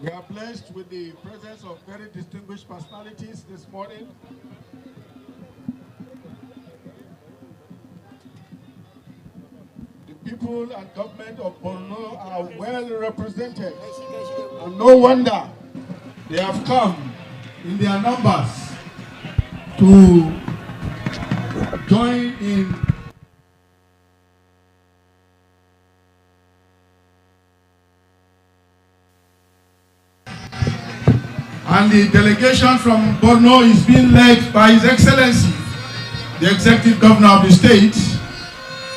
We are blessed with the presence of very distinguished personalities this morning. The people and government of Borno are well represented, and no wonder they have come in their numbers to join in and the delegation from Borno is being led by His Excellency, the Executive Governor of the state,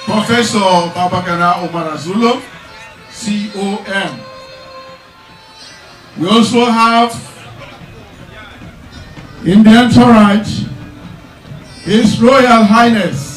Professor Babagana Omar Azulo, COM. We also have in the entourage His Royal Highness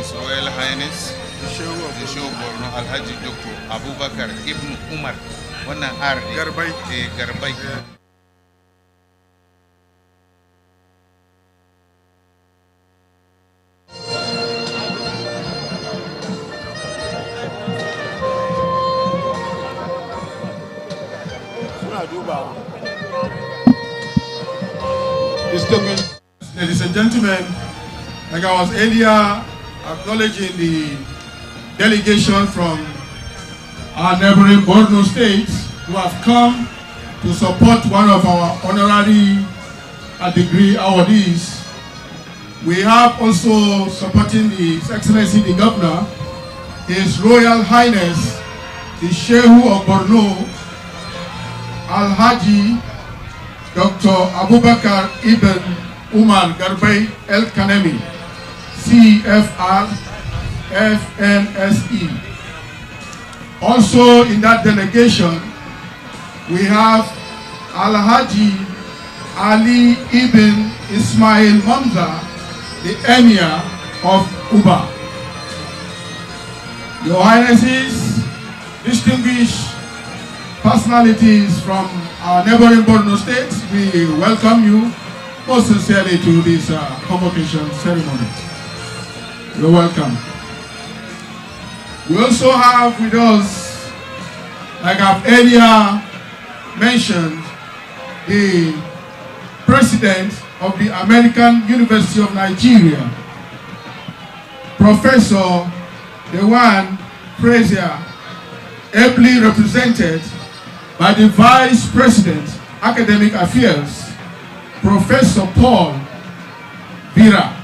His Royal Highness the Show Borno Alhaji Dr. Abubakar Ibn Umar wannan Garbai Garbai Distinguished ladies and gentlemen, like I was earlier acknowledging the delegation from our neighboring Borno state who have come to support one of our honorary degree awardees. We have also supporting His Excellency the Governor, His Royal Highness the Shehu of Borno, Alhaji Dr. Abubakar Ibn Umar Garbai El Kanemi, CFR FNSE. Also in that delegation, we have Alhaji Ali Ibn Ismail Mamza, the Emir of Uba. Your Highnesses, distinguished personalities from our neighboring Borno states, we welcome you most sincerely to this convocation ceremony. You're welcome. We also have with us, like I've earlier mentioned, the President of the American University of Nigeria, Professor Dewan Frazier, ably represented by the Vice President, Academic Affairs, Professor Paul Vita.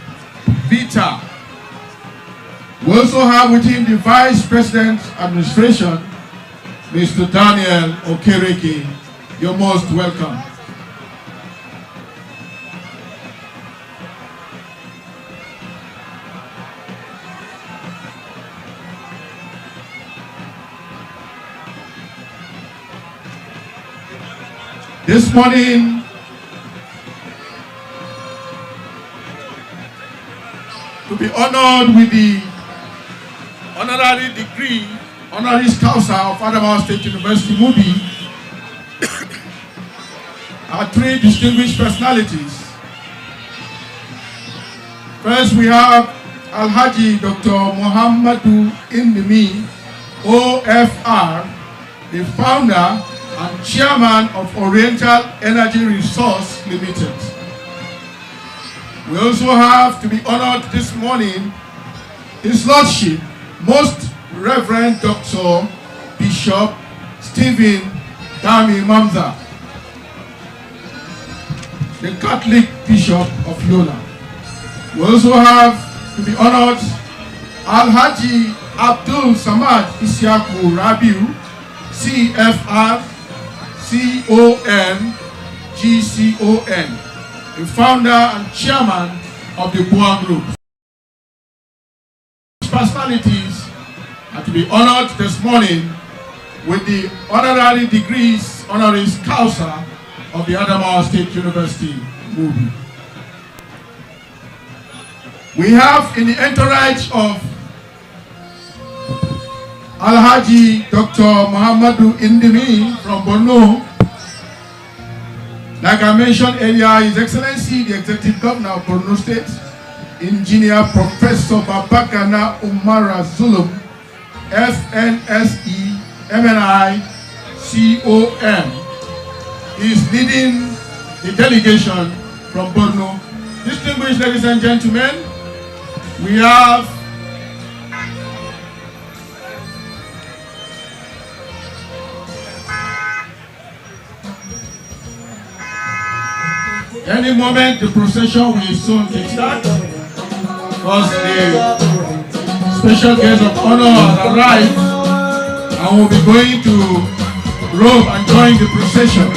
We also have with him the Vice President, Administration, Mr. Daniel Okereke. You're most welcome. This morning, to be honored with the honorary degree, honoris causa of Adamawa State University, Mubi, are three distinguished personalities. First, we have Alhaji Dr. Muhammadu Indimi OFR, the founder and chairman of Oriental Energy Resource Limited. We also have to be honored this morning His Lordship, Most Reverend Dr. Bishop Stephen Dami Mamza, the Catholic Bishop of Yola. We also have to be honored Alhaji Abdul Samad Isiaku Rabiu, CFR CON GCON, the founder and chairman of the Boa Group. Personalities are to be honored this morning with the honorary degrees honoris causa of the Adamawa State University, Mubi. We have in the entourage of Alhaji Dr. Muhammadu Indimi from Borno. Like I mentioned earlier, His Excellency, the Executive Governor of Borno State, Engineer Professor Babakana Umara Zulum, FNSE MNI COM, is leading the delegation from Borno. Distinguished ladies and gentlemen, we have any moment the procession will soon kickstart, because the special guest of honor has arrived and will be going to Rome and join the procession.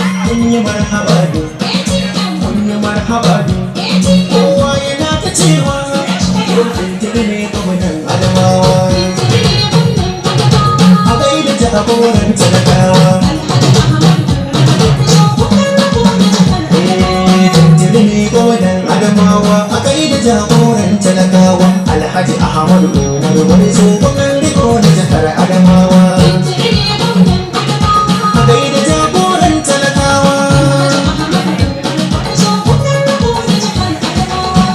Adamawa, akai da jagoran talakawa, Alhaji Ahmadu Umar wani tsohon riko da jihar Adamawa. Akai da jagoran talakawa,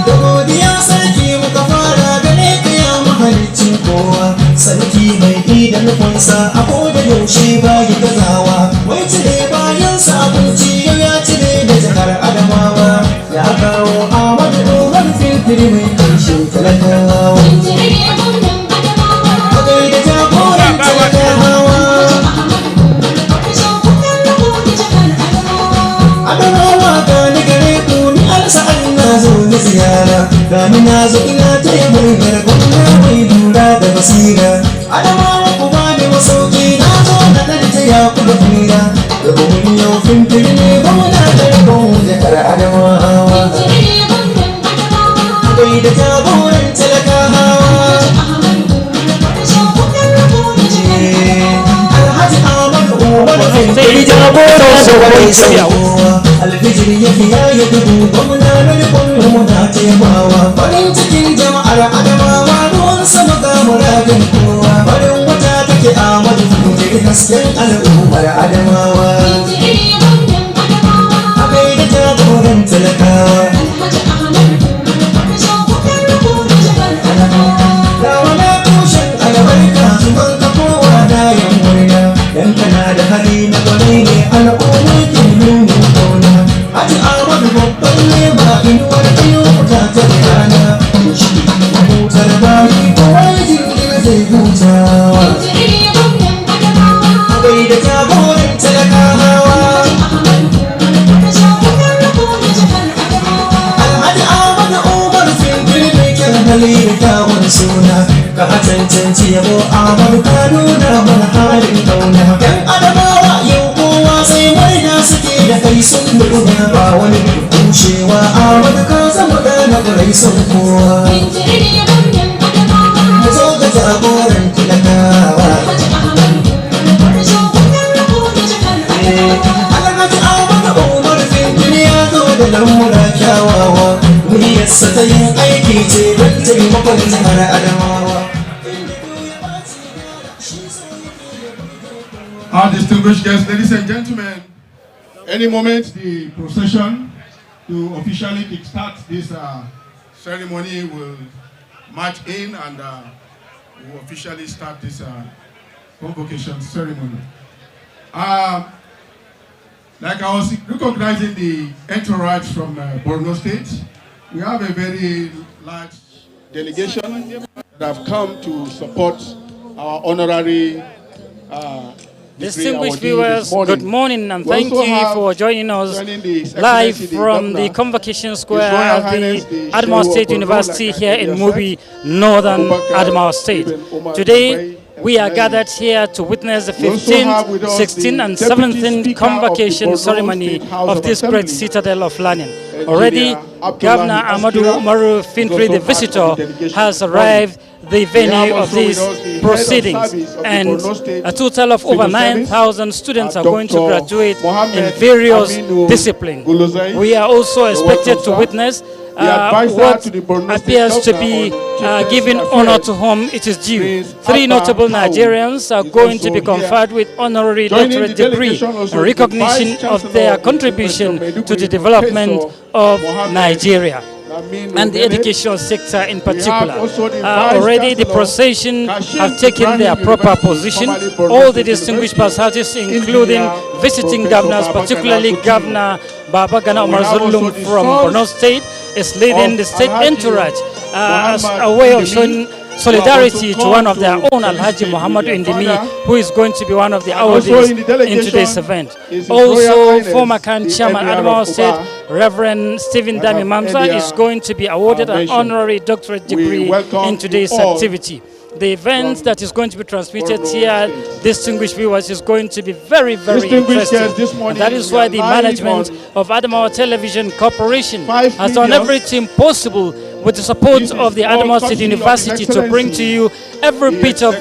da godiya sarki muka fara gane kaya mahalicin kowa. Sarki mai da nufinsa a koda yaushe bayi gazawa, wai cire bayansa abinci yau ya cire da jihar Adamawa. Ya kawo Ahmadu Umar filfili mai ƙarshen talakawa. Akai da jagoran talakawa. Adamawa gani gare ku ni alsa'an na zo ni ziyara. Gani na zo ina taya murnar gwamna mai lura da basira. Adamawa ku bani masauki na zo na ɗan taya ku da fira. Da bugun yau filfili ne gwamna da rikon jihar Adamawa. Akai da jagoran talakawa. Alhaji Ahmadu Umar filfili jagoran sauran saukowa. Alfijir yake yayi dubu gwamna na rikon muna taimawa. Farin cikin jama'ar Adamawa ruwan sama ga muradin kowa. Farin wata take Ahmadu filfili hasken al'ummar Adamawa. Akai da jagoran talakawa. Rawana tushen albarka zuban ka kowa da yan murna. Dan kana da hali na kwarai ne al'umma ke nuna kauna. Haji Ahmadu babban lema inuwar ayyuka ta rana. Shi mahutar bayi kowa ya jirgin zai hutawa. Akai da jagoran talakawa. Alhaji Ahmadu Umar filfili mai kyan hali da kyawun suna. Ka cancanci yabo Ahmadu ka nuna mana halin kauna. Yan Adamawa yau kowa sai murna suke da kai sun nuna. Ba wani kushewa Ahmadu ka zama ɗana ƙwarai sun kowa. Mu zo ga jagoran talakawa. Alhaji Ahmadu Umar filfili ya zo da lamura kyawawa. Muryarsa ta yin aiki ce don taimakon jihar Adamawa. Our distinguished guests, ladies and gentlemen, any moment the procession to officially kickstart this ceremony will march in and will officially start this Convocation ceremony. Like I was recognizing the entourage from Borno State, we have a very large delegation that have come to support our honorary distinguished viewers, good morning and thank you for joining us live from the Convocation Square at the Adamawa State University here in Mubi, northern Adamawa State. Today, we are gathered here to witness the 15th, 16th and 17th Convocation ceremony of this great citadel of learning. Already, Governor Mubi 15th the visitor has arrived the venue of these proceedings, and a total of over 9,000 students are going to graduate in various disciplines. We are also expected to witness what appears to be giving honor to whom it is due. 3 notable Nigerians are going to be conferred with honorary doctorate degree in recognition of their contribution to the development of Nigeria and the education sector in particular. Already the procession have taken their proper position. All the distinguished personalities, including visiting governors, particularly Governor Babagana Omar Zulum from Borno State, is leading the state entourage as a way of showing solidarity to one of their own, Alhaji Muhammad Indimi, who is going to be one of the awardees in today's event. Also, former CAN chairman Adamawa State, Reverend Stephen Dami Mamsa, is going to be awarded an honorary doctorate degree in today's activity. The event that is going to be transmitted here, distinguished viewers, is going to be very, very interesting. And that is why the management of Adamawa Television Corporation has done everything possible with the support of the Adamawa State University to bring to you every bit of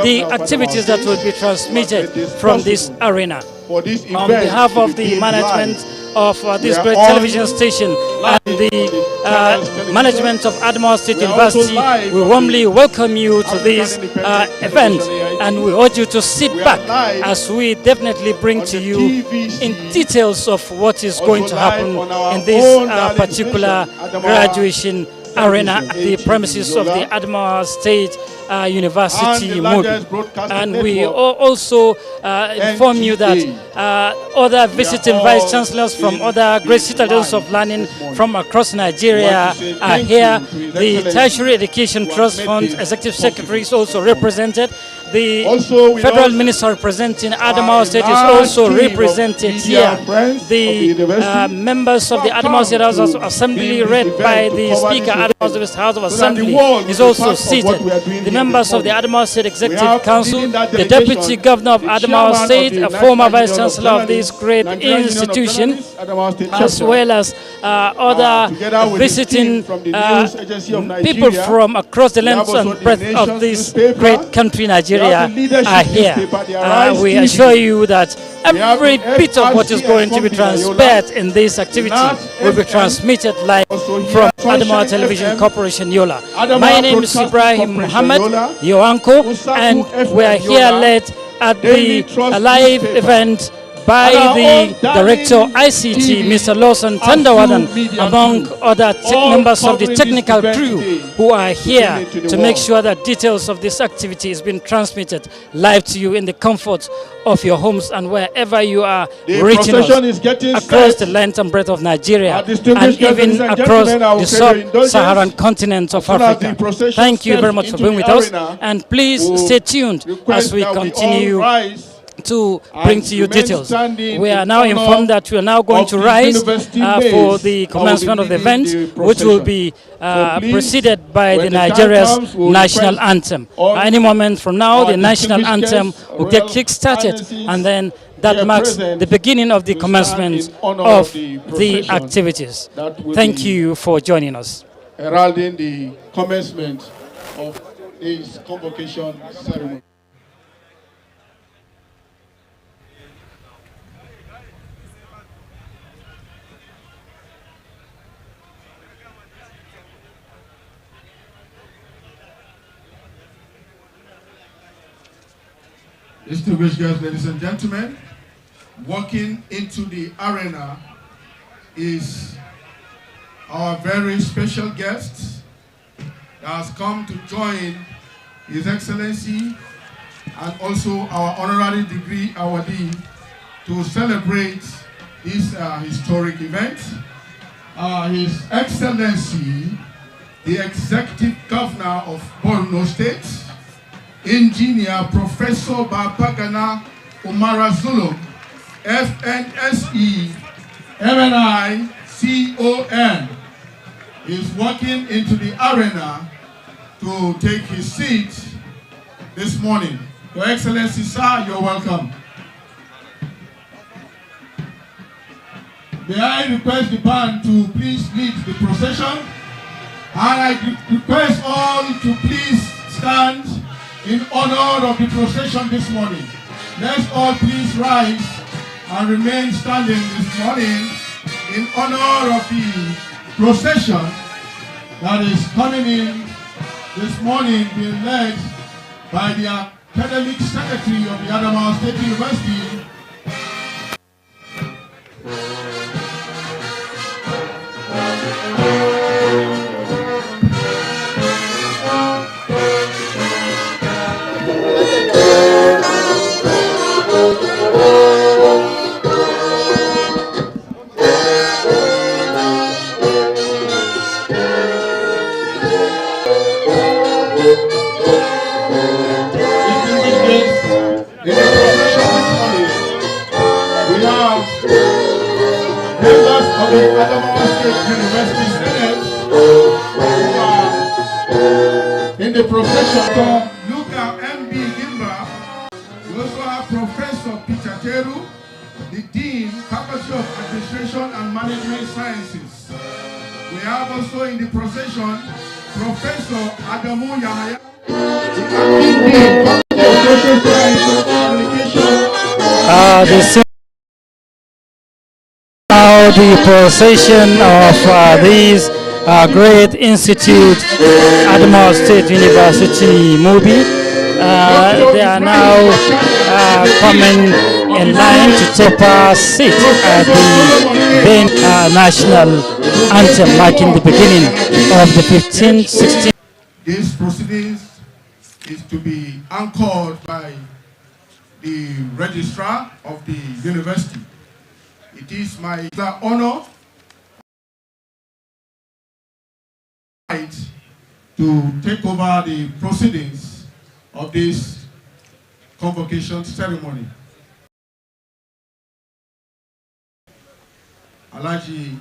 the activities that will be transmitted from this arena. On behalf of the management of this great television station and the management of Adamawa State University, we warmly welcome you to this event, and we urge you to sit back as we definitely bring to you in details of what is going to happen in this particular graduation arena at the premises of the Adamawa State University Mubi. And we also inform you that other visiting vice chancellors from other great citadels of learning from across Nigeria are here. The Tertiary Education Trust Fund executive secretary is also represented. The federal minister representing Adamawa State is also represented here. The members of the Adamawa State House of Assembly, read by the Speaker Adamawa State House of Assembly, is also seated. The members of the Adamawa State Executive Council, the Deputy Governor of Adamawa State, a former Vice Chancellor of this great institution, as well as other visiting people from across the length and breadth of this great country, Nigeria, are here. We assure you that every bit of what is going to be transmitted in this activity will be transmitted live from Adamawa Television Corporation, Yola. My name is Ibrahim Muhammad, your uncle, and we are here led at the live event by the Director ICT, Mr. Lawson Tandawadan, among other members of the technical crew who are here to make sure that details of this activity is being transmitted live to you in the comfort of your homes and wherever you are reaching us across the length and breadth of Nigeria and even across the sub-Saharan continent of Africa. Thank you very much for being with us, and please stay tuned as we continue to bring to you details. We are now informed that we are now going to rise for the commencement of the event, which will be preceded by the Nigeria's national anthem. Any moment from now, the national anthem will get kick-started, and then that marks the beginning of the commencement of the activities. Thank you for joining us. Heralding the commencement of this convocation ceremony. Distinguished guests, ladies and gentlemen, walking into the arena is our very special guest that has come to join His Excellency and also our honorary degree awardee to celebrate this historic event. His Excellency, the Executive Governor of Borno State, Engineer Professor Babagana Umara Zulu, FNSE, MNI, CON, is walking into the arena to take his seat this morning. Your Excellency, sir, you're welcome. May I request the band to please lead the procession, and I request all to please stand in honor of the procession this morning. Let's all please rise and remain standing this morning in honor of the procession that is coming in this morning, being led by the Academic Secretary of the Adamawa State University, of the Adamawa State University students who are in the procession. Luca M.B. Gimba. We also have Professor Peter Teru, the Dean, Faculty of Administration and Management Sciences. We have also in the procession Professor Adamu Yahaya, the Acting Dean, Faculty of Social Sciences and Communication. Now the procession of this great institute, Adamawa State University, Mubi, they are now coming in line to take a seat at the then national anthem, marking the beginning of the 15th, 16th. This proceedings is to be anchored by the registrar of the university. It is my honor to take over the proceedings of this convocation ceremony. Alhaji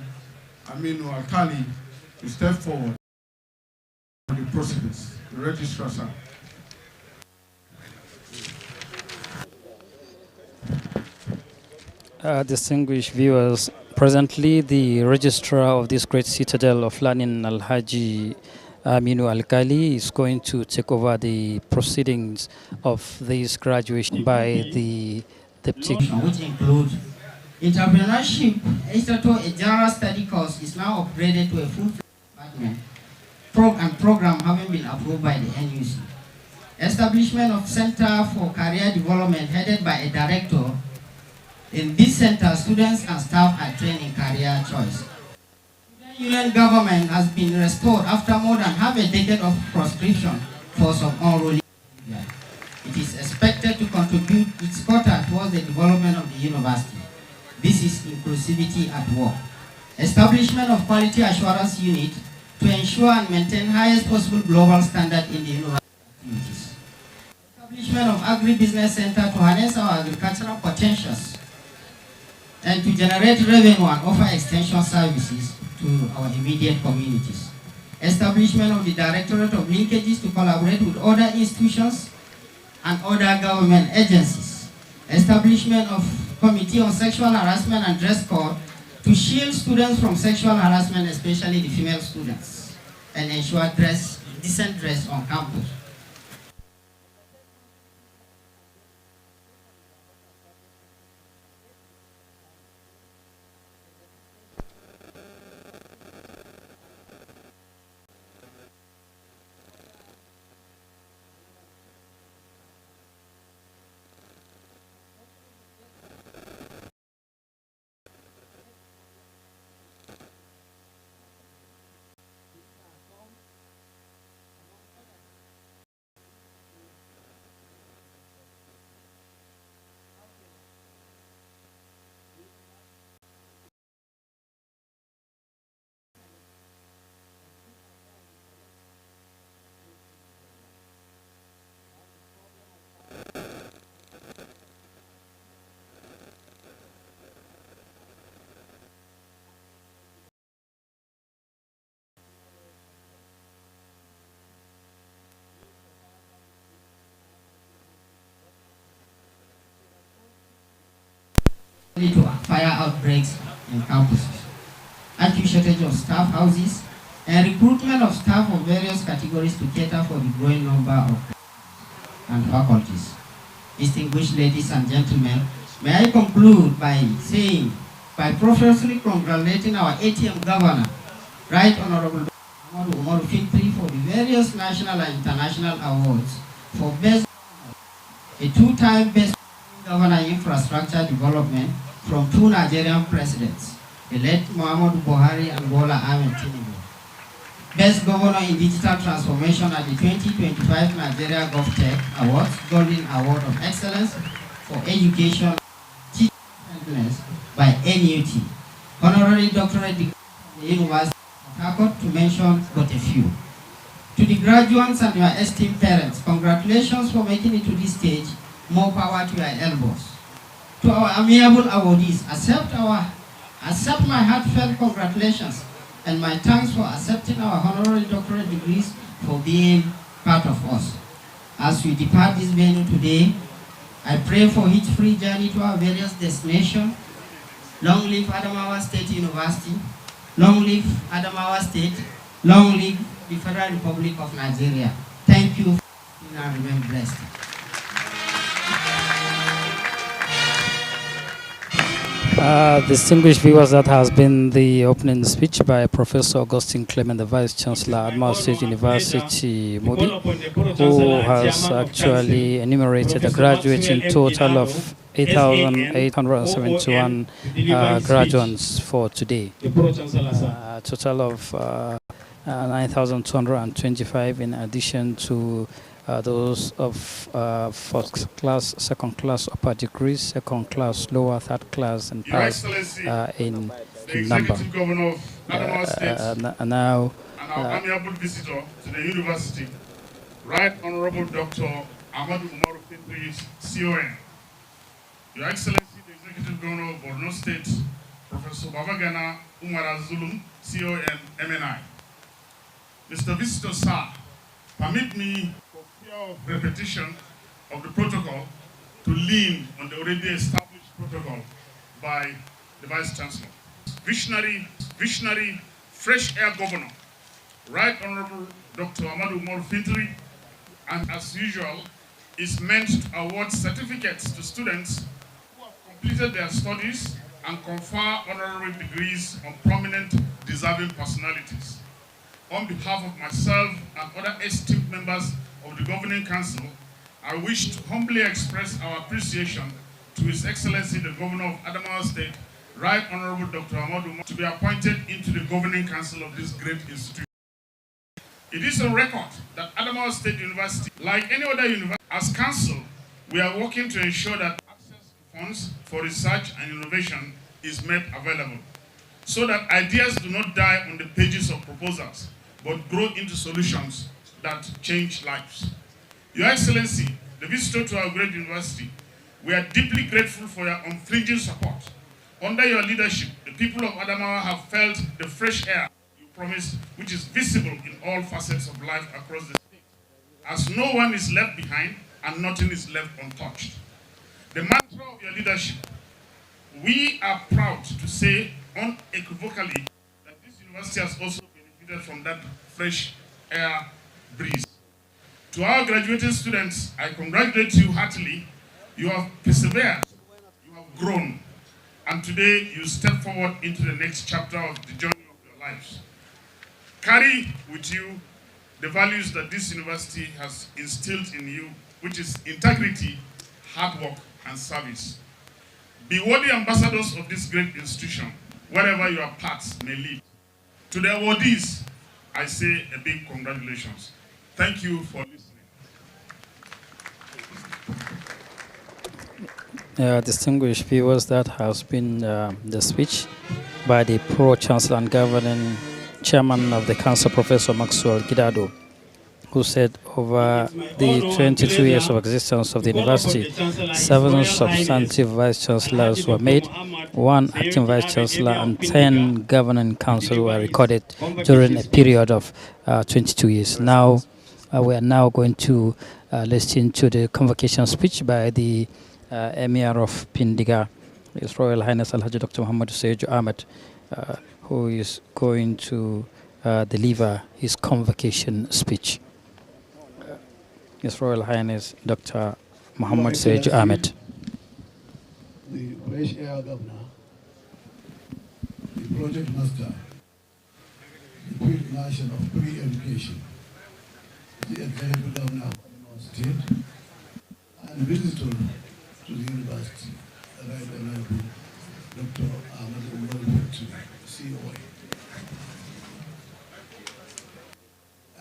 Aminu Alkali to step forward for the proceedings. The registrar, sir. Distinguished viewers, presently the registrar of this great citadel of learning, Alhaji Aminu Alkali, is going to take over the proceedings of this graduation by the deputy. Which include entrepreneurship, a general study course is now upgraded to a full-fledged program having been approved by the NUC. Establishment of Center for Career Development headed by a director. In this center, students and staff are trained in career choice. The union government has been restored after more than half a decade of proscription for some unruly. It is expected to contribute its quota towards the development of the university. This is inclusivity at work. Establishment of quality assurance unit to ensure and maintain highest possible global standard in the university activities. Establishment of agribusiness center to harness our agricultural potentials and to generate revenue and offer extension services to our immediate communities. Establishment of the Directorate of Linkages to collaborate with other institutions and other government agencies. Establishment of Committee on Sexual Harassment and Dress Code to shield students from sexual harassment, especially the female students, and ensure decent dress on campus. to fire outbreaks in campuses, acute shortage of staff houses, and recruitment of staff of various categories to cater for the growing number of and faculties. Distinguished ladies and gentlemen, may I conclude by profusely congratulating our ATM governor, Right Honorable Muhammadu 15th for the various national and international awards for best, a two-time best governor infrastructure development from two Nigerian presidents, the late Muhammadu Buhari and Bola Ahmed Tinubu. Best governor in digital transformation at the 2025 Nigeria GovTech Awards, Golden Award of Excellence for Education and Teaching Excellence by NUT. Honorary doctorate degree from the University of Harcourt, to mention but a few. To the graduates and your esteemed parents, congratulations for making it to this stage. More power to your elbows. To our amiable awardees, accept my heartfelt congratulations and my thanks for accepting our honorary doctorate degrees, for being part of us. As we depart this venue today, I pray for hitch-free journey to our various destinations. Long live Adamawa State University. Long live Adamawa State. Long live the Federal Republic of Nigeria. Thank you and remain blessed. Distinguished viewers, that has been the opening speech by Professor Augustine Clement, the Vice Chancellor at Adamawa State University, Mubi, who has actually enumerated the graduates in total of 8,871 graduates for today. A total of 9,225 in addition to those of first class, second class, upper degrees, second class, lower, third class, and pass in number. Governor of Adamawa State, and now, and our amiable visitor to the university, Right Honorable Dr. Ahmadu Umaru Fintri, CON. Your Excellency, the Executive Governor of Borno State, Professor Babagana Umar Zulum, CON, MNI. Mr. Visitor, sir, permit me, of repetition of the protocol, to lean on the already established protocol by the Vice Chancellor. Visionary, fresh air governor, Right Honorable Dr. Ahmadu Umaru Fintri, and as usual, is meant to award certificates to students who have completed their studies and confer honorary degrees on prominent, deserving personalities. On behalf of myself and other esteemed members of the Governing Council, I wish to humbly express our appreciation to His Excellency the Governor of Adamawa State, Right Honorable Dr. Ahmadu, to be appointed into the Governing Council of this great institution. It is on record that Adamawa State University, like any other university, as council, we are working to ensure that access to funds for research and innovation is made available, so that ideas do not die on the pages of proposals, but grow into solutions that change lives. Your Excellency, the visitor to our great university, we are deeply grateful for your unflinching support. Under your leadership, the people of Adamawa have felt the fresh air you promised, which is visible in all facets of life across the state, as no one is left behind and nothing is left untouched. The mantra of your leadership, we are proud to say unequivocally that this university has also benefited from that fresh air breeze. To our graduating students, I congratulate you heartily. You have persevered, you have grown, and today you step forward into the next chapter of the journey of your lives. Carry with you the values that this university has instilled in you, which is integrity, hard work, and service. Be worthy ambassadors of this great institution, wherever your paths may lead. To the awardees, I say a big congratulations. Thank you for listening. Distinguished viewers, that has been the speech by the Pro-Chancellor and Governing Chairman of the Council, Professor Maxwell Gidado, who said over the 22 years of existence of the university, 7 substantive vice chancellors were made, 1 acting vice chancellor, and 10 governing council were recorded during a period of 22 years. Now, we are now going to listen to the convocation speech by the Emir of Pindiga, His Royal Highness Alhaji Dr. Muhammad Seyju Ahmed, who is going to deliver his convocation speech. His Royal Highness Dr. Muhammad Seyju Ahmed. The Fresh Air Governor, the Project Master, the Field Marshal of Pre-Education, the Executive Governor of Adamawa State, and visitor to the university, Right Honorable Dr. Mubi 15th, COA.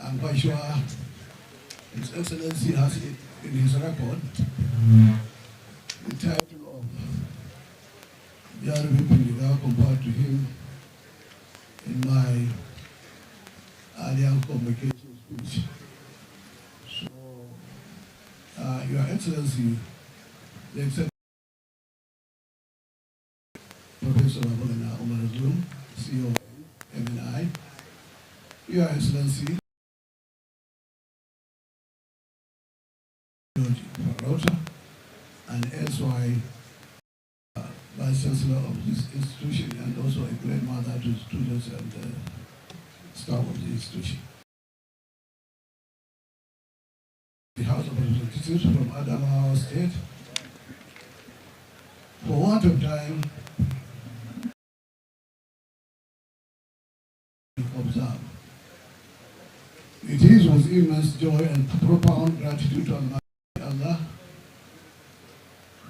I'm quite sure His Excellency has it in his record the title of Yari Pindiga compared to him in my earlier convocation speech. So, Your Excellency, the Executive Professor Abulana Omar Zoom, COA, MNI, Your Excellency, Rota, and SY Vice Chancellor of this institution, and also a great mother to students and staff of the institution. The House of Representatives from Adamawa State, for want of time, observe. It is with immense joy and profound gratitude to Allah,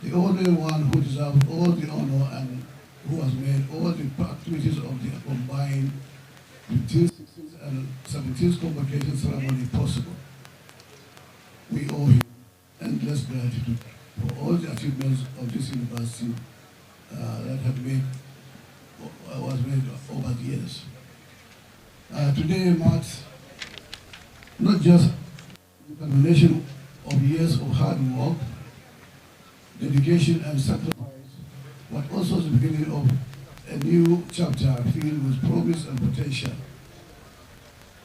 the only one who deserves all the honor and who has made all the activities of the combined 15th, 16th, and 17th convocation ceremony possible. We owe him endless gratitude for all the achievements of this university that was made over the years. Today marks not just the culmination of years of hard work, dedication and sacrifice, but also the beginning of a new chapter filled with promise and potential.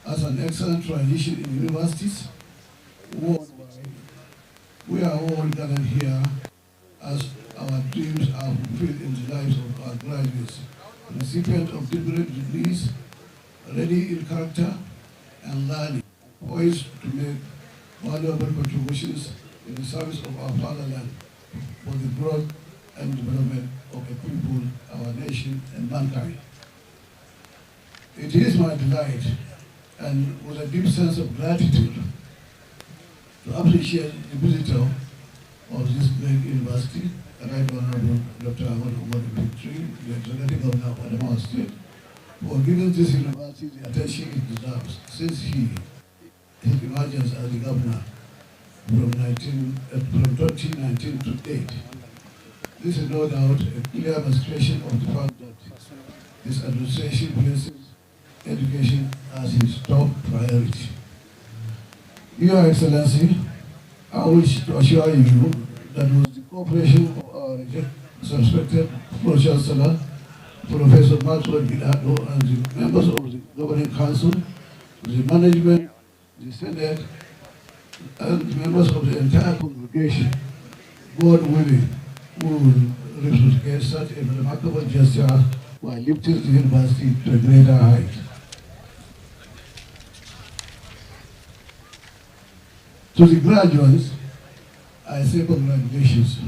As an excellent tradition in universities worldwide, we are all gathered here as our dreams are fulfilled in the lives of our graduates, recipients of different degrees, ready in character and learning, poised to make valuable contributions in the service of our fatherland for the growth and development of a people, our nation, and mankind. It is my delight and with a deep sense of gratitude to appreciate the visitor of this great university, Right Honorable Dr. Umar Victory, the Executive Governor of Adamawa State, for giving this university the attention it deserves since his emergence as the governor from 2019 to date. This is no doubt a clear demonstration of the fact that his administration places education as his top priority. Your Excellency, I wish to assure you that with the cooperation of our respected Pro-Chancellor, Professor Maxwell Gilado, and the members of the Governing Council, the management, the Senate, and the members of the entire congregation, God willing, we will reciprocate such a remarkable gesture while lifting the university to a greater height. To the graduates, I say congratulations.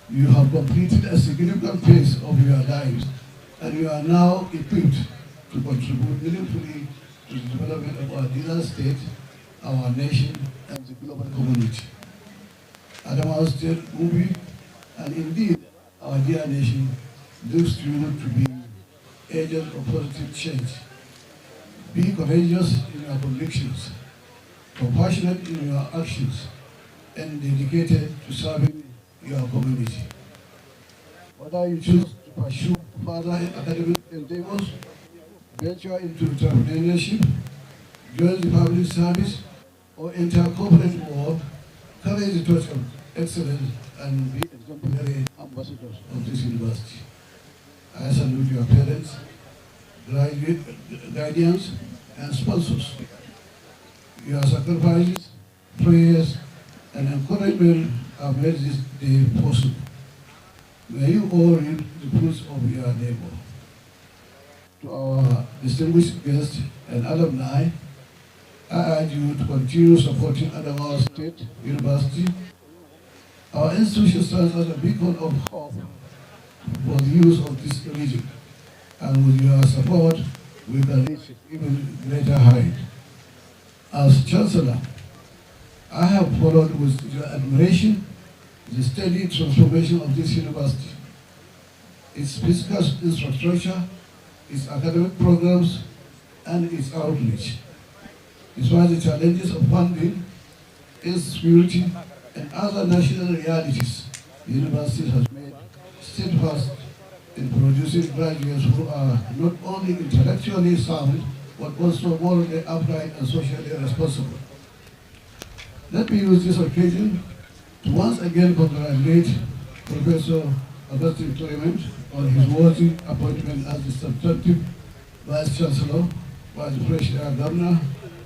You have completed a significant phase of your lives, and you are now equipped to contribute meaningfully to the development of our dear state, our nation, and the global community. Adamawa State, Mubi, and indeed our dear nation looks to you to be agents of positive change. Be courageous in your convictions, compassionate in your actions, and dedicated to serving your community. Whether you choose to pursue further academic endeavors, venture into entrepreneurship, join the public service, or enter corporate world, carry the torch of excellence and be exemplary ambassadors of this university. I salute your parents, guardians, and sponsors. Your sacrifices, prayers, and encouragement have made this day possible. May you all reap the fruits of your labor. To our distinguished guests and alumni, I urge you to continue supporting Adamawa State University. Our institution stands as a beacon of hope for the youth of this region, and with your support, we can reach even greater height. As Chancellor, I have followed with your admiration the steady transformation of this university, its physical infrastructure, its academic programs, and its outreach. Despite the challenges of funding, insecurity, and other national realities, the university has made steadfast in producing graduates who are not only intellectually sound, but also morally upright and socially responsible. Let me use this occasion to once again congratulate Professor Augustine Clement on his worthy appointment as the substantive Vice Chancellor by the Fresh Air Governor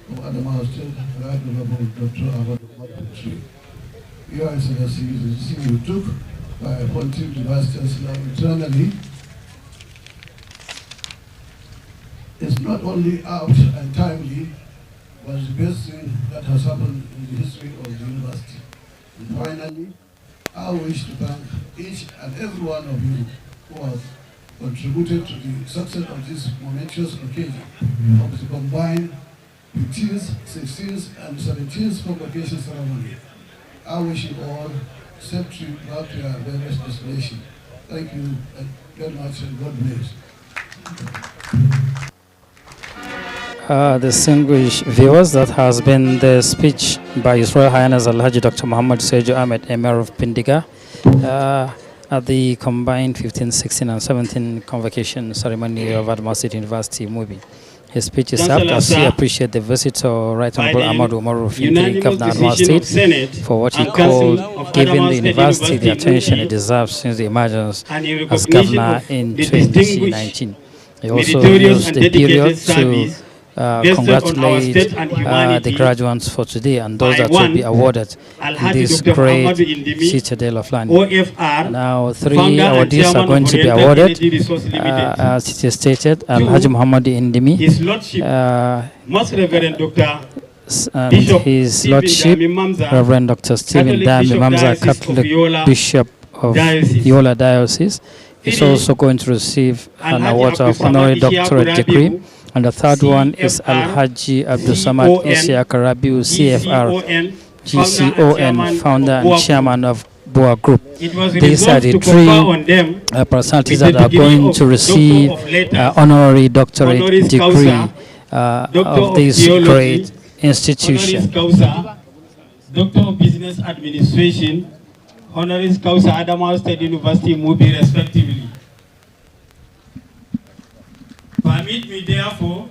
of Adamawa State, Right Honorable Dr. Adamawa. Your Excellency, the decision you took by appointing the Vice Chancellor internally is not only apt and timely, but the best thing that has happened in the history of the university. And finally, I wish to thank each and every one of you who have contributed to the success of this momentous occasion of the combined 15th, 16th, and 17th Convocation ceremony. I wish you all safe trip back to your various destinations. Thank you very much, and God bless. Distinguished viewers, that has been the speech by His Royal Highness Alhaji Dr. Muhammad Sejo Ahmed, Emir of Pindiga, at the combined 15th, 16th, and 17th Convocation ceremony of Adamawa State University, Mubi. His speech is apt as he appreciates the visit of Right Honorable Ahmadu Umaru Fintiri, Governor of Adamawa State, for what he called giving the university the attention it deserves since the emergence as governor in 2019. He also used the period to congratulate the graduates for today and those that will be awarded in this great citadel of land. Now, 3 awardees are going to be awarded, as it is stated. Alhaji Muhammad Indimi, Most Reverend Dr. and His Lordship, Reverend Dr. Stephen Dami Mamza, Catholic Bishop of Yola Diocese, is also going to receive an award of honorary doctorate degree. And the third one is Alhaji Abdul Samad Isiaq Rabiu, CFR, GCON, founder and chairman of Boa Group. These are the 3 personalities that are going to receive honorary doctorate degree of this great institution. Doctor of Business Administration, honoris causa Adamawa State University, Mubi, respectively. Permit me, therefore,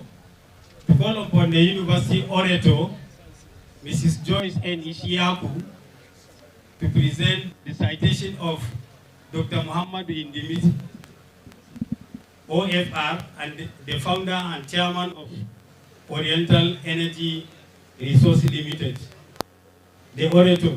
to call upon the University Orator, Mrs. Joyce N. Ishiaku, to present the citation of Dr. Muhammad Indimi, OFR, and the founder and chairman of Oriental Energy Resources Limited. The Orator.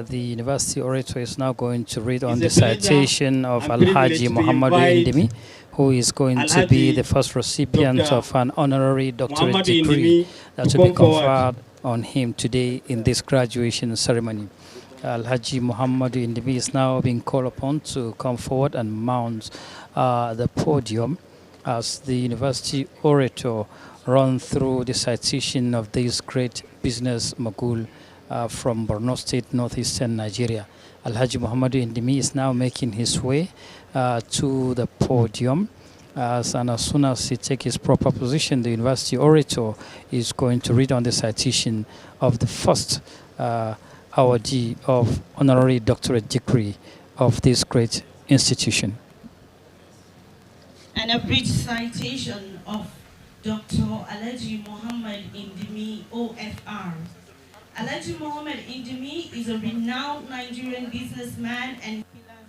The university orator is now going to read on the citation of Alhaji Muhammad Indimi, who is going to be the first recipient of an honorary doctorate degree that will be conferred on him today in this graduation ceremony. Alhaji Muhammad Indimi is now being called upon to come forward and mount the podium as the university orator runs through the citation of this great business mogul from Borno State, northeastern Nigeria. Alhaji Muhammadu Indimi is now making his way to the podium. And as soon as he takes his proper position, the university orator is going to read on the citation of the first awardee of honorary doctorate degree of this great institution. And a brief citation of Dr. Alhaji Muhammad Indimi, OFR. Alhaji Muhammad Indimi is a renowned Nigerian businessman and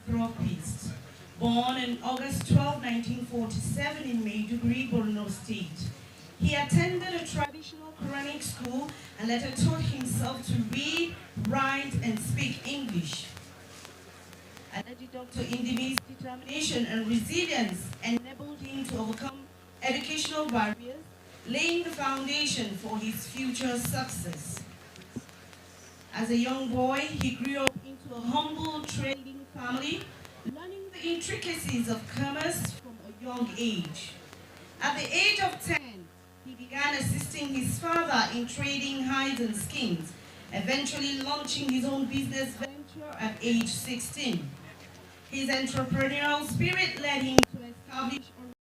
philanthropist. Born on August 12, 1947 in Maiduguri, Borno State. He attended a traditional Quranic school and later taught himself to read, write, and speak English. Alhaji Dr. Indimi's determination and resilience enabled him to overcome educational barriers, laying the foundation for his future success. As a young boy, he grew up into a humble trading family, learning the intricacies of commerce from a young age. At the age of 10, he began assisting his father in trading hides and skins, eventually launching his own business venture at age 16. His entrepreneurial spirit led him to establish an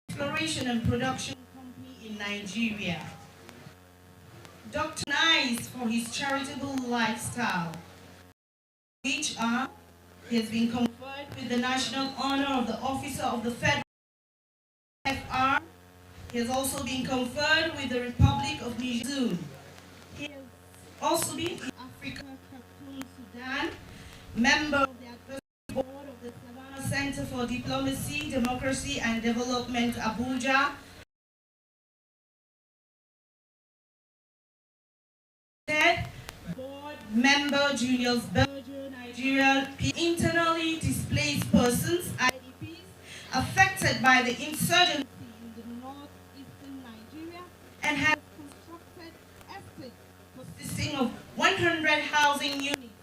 exploration and production company in Nigeria. Dr. Nice for his charitable lifestyle, which are, he has been conferred with the National Honor of the Officer of the Federal FR. He has also been conferred with the Republic of Niger. He has also been in Africa, Khartoum, Sudan, member of the advisory board of the Savannah Center for Diplomacy, Democracy and Development, Abuja. Board member, Julius Berger, Nigeria. Internally displaced persons, IDPs, affected by the insurgency in the northeastern Nigeria, and has constructed estates consisting of 100 housing units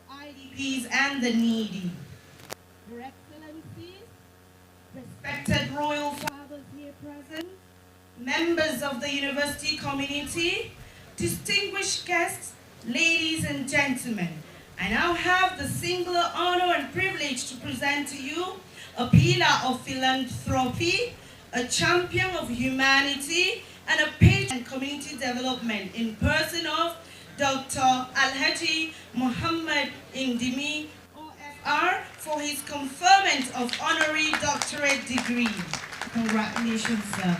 for IDPs and the needy. Your Excellencies, respected royal fathers here present, members of the university community, distinguished guests, ladies and gentlemen, I now have the singular honor and privilege to present to you a pillar of philanthropy, a champion of humanity, and a patron of community development in person of Dr. Alhaji Muhammad Indimi, OFR, for his conferment of honorary doctorate degree. Congratulations, sir.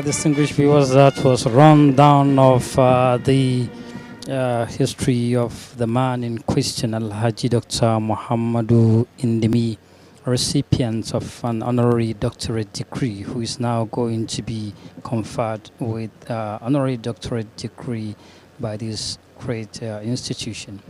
Distinguished viewers, that was a rundown of the history of the man in question, Alhaji Dr. Muhammadu Indimi, recipient of an honorary doctorate degree, who is now going to be conferred with honorary doctorate degree by this great institution.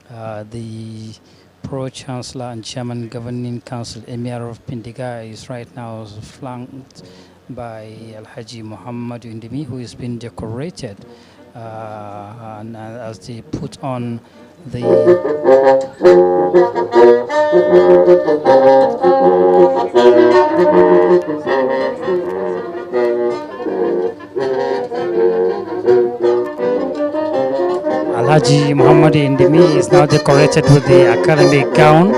The Pro-Chancellor and Chairman Governing Council, Emir of Pindiga, is right now flanked by Alhaji Muhammadu Indimi, who has been decorated and as they put on the Alhaji Muhammadu Indimi is now decorated with the academic gown.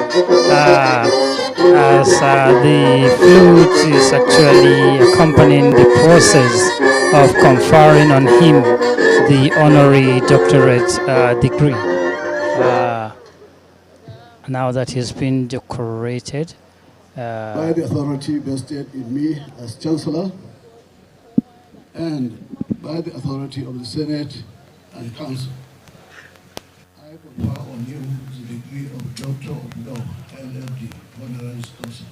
As the flute is actually accompanying the process of conferring on him the honorary doctorate degree. Now that he's been decorated, by the authority vested in me as Chancellor and by the authority of the Senate and Council, I confer on you the degree of Doctor of Law, LLD, Honoris Causa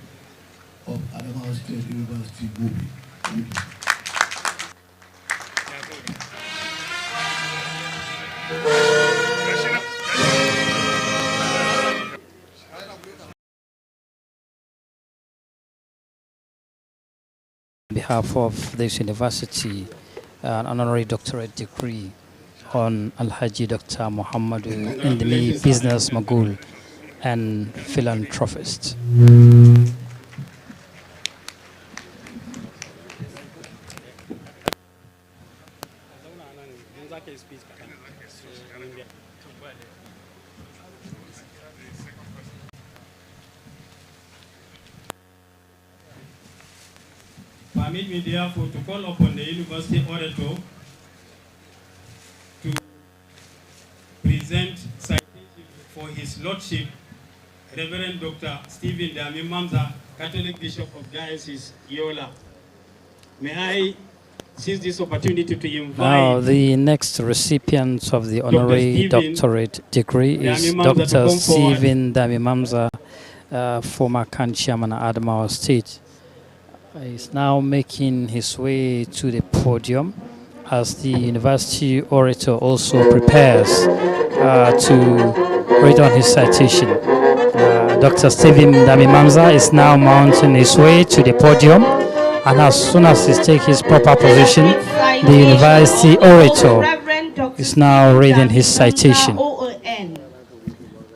of Adamawa State University, Mubi. Thank you. On behalf of this university, an honorary doctorate degree on Alhaji Dr. Muhammadu Indimi, business mogul and philanthropist. Permit me therefore to call upon the University Orator to present citation for His Lordship, Reverend Dr. Stephen Dami Mamza, Catholic Bishop of Diocese Yola. May I seize this opportunity to invite... Now, the next recipient of the honorary doctorate degree is Dr. Stephen Dami Mamza, former CAN chairman at Adamawa State. He's now making his way to the podium as the university orator also prepares to read on his citation. Dr. Stephen Damimamza is now mounting his way to the podium, and as soon as he takes his proper position, the university orator is now reading his citation.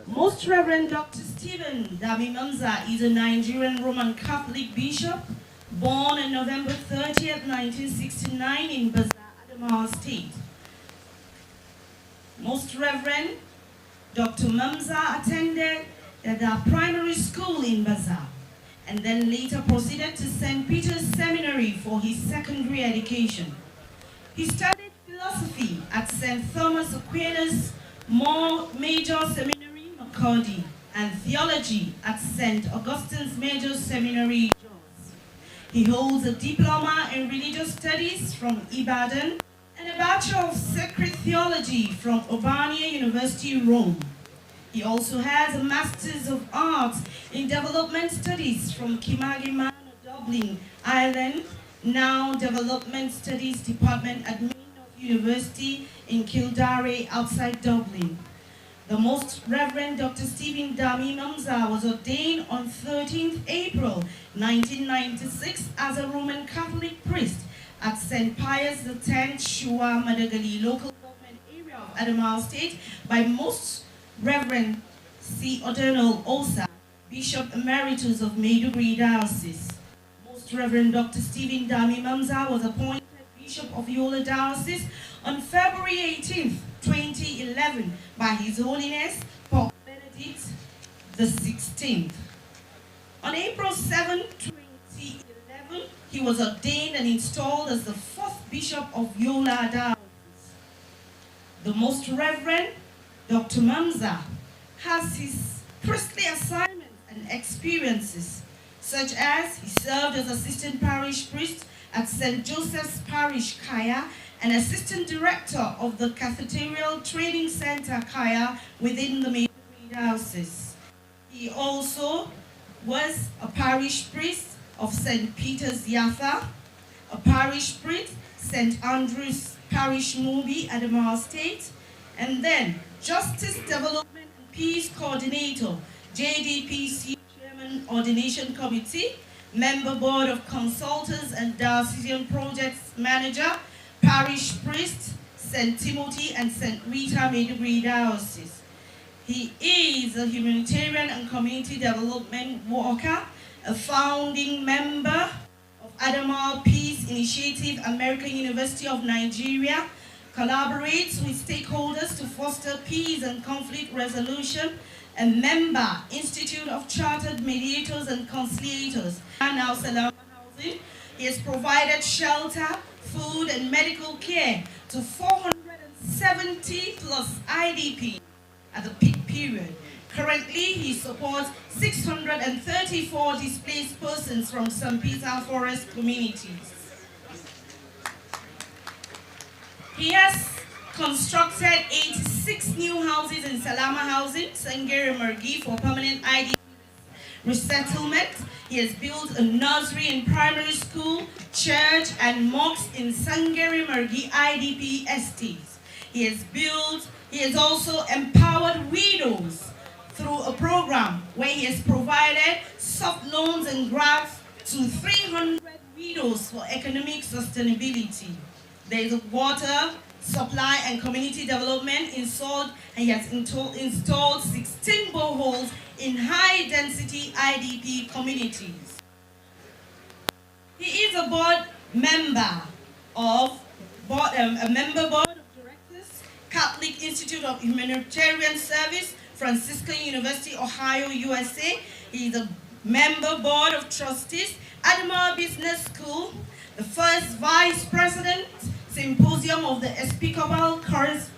Most Reverend Dr. Stephen Damimamza is a Nigerian Roman Catholic bishop born on November 30th, 1969 in Baza, Adamawa State. Most Reverend Dr. Mamza attended the primary school in Baza and then later proceeded to St. Peter's Seminary for his secondary education. He studied philosophy at St. Thomas Aquinas Major Seminary, Makurdi, and theology at St. Augustine's Major Seminary, Jos. He holds a diploma in religious studies from Ibadan and a Bachelor of Sacred Theology from Urbania University, Rome. He also has a Master's of Arts in Development Studies from Kimagimana, Dublin, Ireland, now Development Studies Department at University in Kildare outside Dublin. The Most Reverend Dr. Stephen Damimamza was ordained on 13th April 1996 as a Roman Catholic priest at St. Pius X Shua Madagali local government area of Adamawa State by Most Reverend C. O'Donnell Osa, Bishop Emeritus of Maiduguri Diocese. Most Reverend Dr. Stephen Damimamza was appointed Bishop of Yola Diocese on February 18th, 2011 by His Holiness Pope Benedict XVI. On April 7, 2011, he was ordained and installed as the 4th Bishop of Yola Diocese. The Most Reverend Dr. Mamza has his priestly assignments and experiences, such as he served as assistant parish priest at St. Joseph's Parish, Kaya, and assistant director of the Cathedral Training Center, Kaya, within the Maiduguri Diocese. He also was a parish priest of St. Peter's Yatha, a parish priest, St. Andrew's Parish, Mubi, Adamawa State, and then Justice Development and Peace Coordinator, JDPC Chairman Ordination Committee, Member Board of Consultants and Diocesan Projects Manager, Parish Priest, St. Timothy and St. Rita Maiduguri Diocese. He is a humanitarian and community development worker, a founding member of Adamawa Peace Initiative, American University of Nigeria, collaborates with stakeholders to foster peace and conflict resolution, a member, Institute of Chartered Mediators and Conciliators, and now Salama Housing. He has provided shelter, food, and medical care to 470 plus IDP at the peak period. Currently, he supports 634 displaced persons from St. Peter Forest communities. He has constructed 86 new houses in Salama Housing, Sangere Mergi for permanent IDP resettlement. He has built a nursery and primary school, church, and mosques in Sangere Mergi IDP estates. He has also empowered widows through a program where he has provided soft loans and grants to 300 widows for economic sustainability. There is a water supply and community development installed, and he has installed 16 boreholes in high-density IDP communities. He is a board member of a member board of directors, Catholic Institute of Humanitarian Service, Franciscan University, Ohio, USA. He is a member board of trustees, Adamawa Business School, the first vice president, Symposium of the Episcopal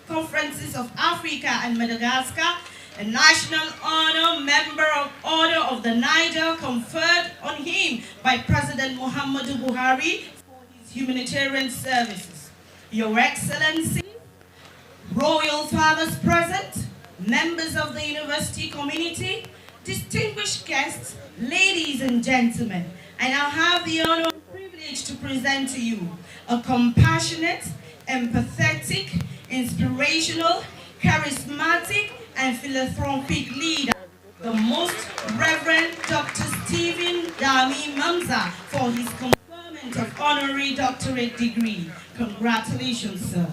Conferences of Africa and Madagascar, a national honor, member of Order of the Niger conferred on him by President Muhammadu Buhari for his humanitarian services. Your Excellency, Royal Fathers present, members of the university community, Distinguished guests, ladies and gentlemen, I now have the honor and privilege to present to you a compassionate, empathetic, inspirational, charismatic, and philanthropic leader, the Most Reverend Dr. Stephen Dami Mamza, for his conferment of honorary doctorate degree. Congratulations, sir.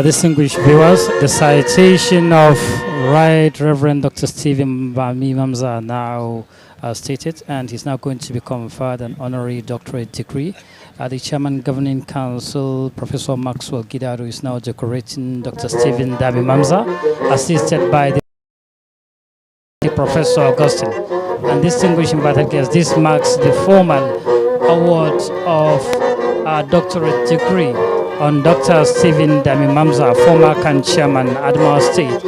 Distinguished viewers, the citation of Right Reverend Dr. Stephen Bami Mamza now stated, and he's now going to be conferred an honorary doctorate degree. The Chairman Governing Council, Professor Maxwell Gidado, is now decorating Dr. Stephen Dami Mamza, assisted by the Professor Augustine. And distinguished invited guests, this marks the formal award of a doctorate degree on Dr. Stephen Dami Mamza, former Chairman, Adamawa State,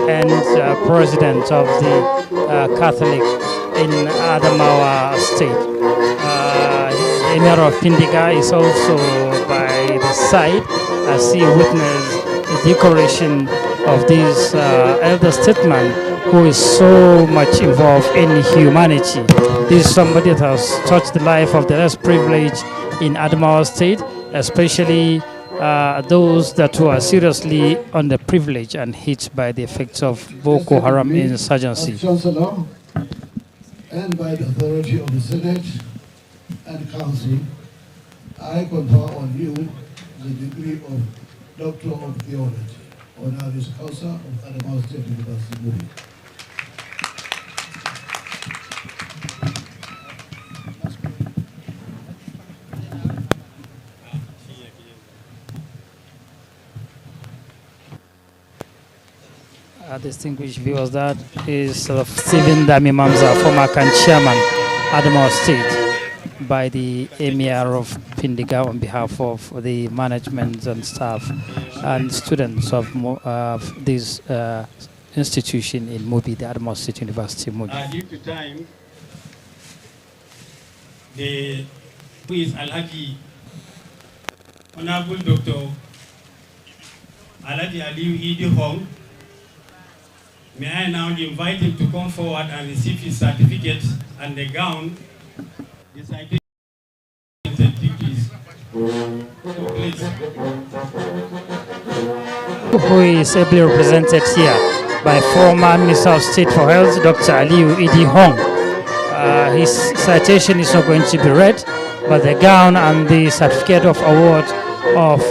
and President of the Catholic in Adamawa State. The Emir of Pindiga is also by the side as he witnessed the decoration of this elder statesman who is so much involved in humanity. This is somebody that has touched the life of the less privileged in Adamawa State, especially those that were seriously underprivileged and hit by the effects of Boko Haram insurgency. As Chancellor, and by the authority of the Senate and Council, I confer on you the degree of Doctor of Theology, honoris causa of Adamawa State University, Mubi. Distinguished viewers, that is Stephen Dami Mamza, former Chairman, Adamawa State, by the Emir of Pindiga on behalf of the management and staff and students of this institution in Mubi, the Adamawa State University, Mubi. Due to time, who is Alhaji Honorable Dr. Alhaji Aliu Idi Hong, may I now invite him to come forward and receive his certificate and the gown, the citation degrees. So please. Who is ably represented here by former Minister of State for Health, Dr. Aliu Idi Hong. His citation is not going to be read, but the gown and the certificate of award of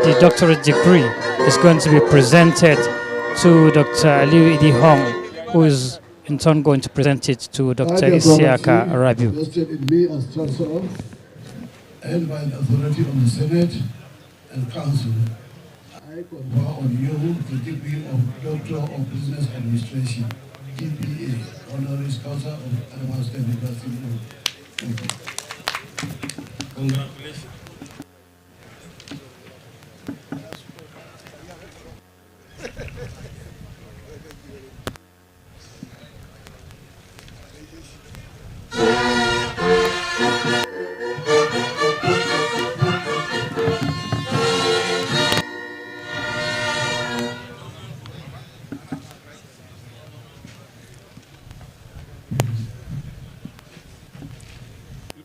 the doctorate degree is going to be presented to Dr. Aliu Idi Hong, who is in turn going to present it to Dr. Isiaka Rabiu. Vested in me as Chancellor and by the authority of the Senate and Council, I confer on you the degree of Doctor of Business Administration, GPA, honoris causa of Adamawa State University. Thank you. Congratulations.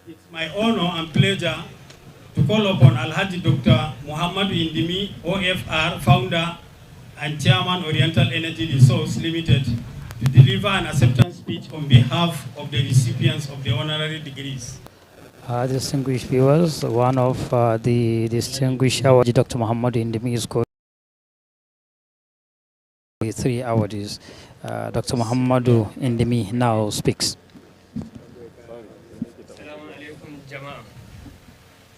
It's my honor and pleasure to call upon Alhaji Dr. Muhammadu Indimi, OFR, founder and chairman Oriental Energy Resource Limited, to deliver an acceptance speech on behalf of the recipients of the honorary degrees. Distinguished viewers, one of the distinguished awardees, Dr. Muhammadu Indimi, is going to 3 awardees. Dr. Muhammadu Indimi now speaks.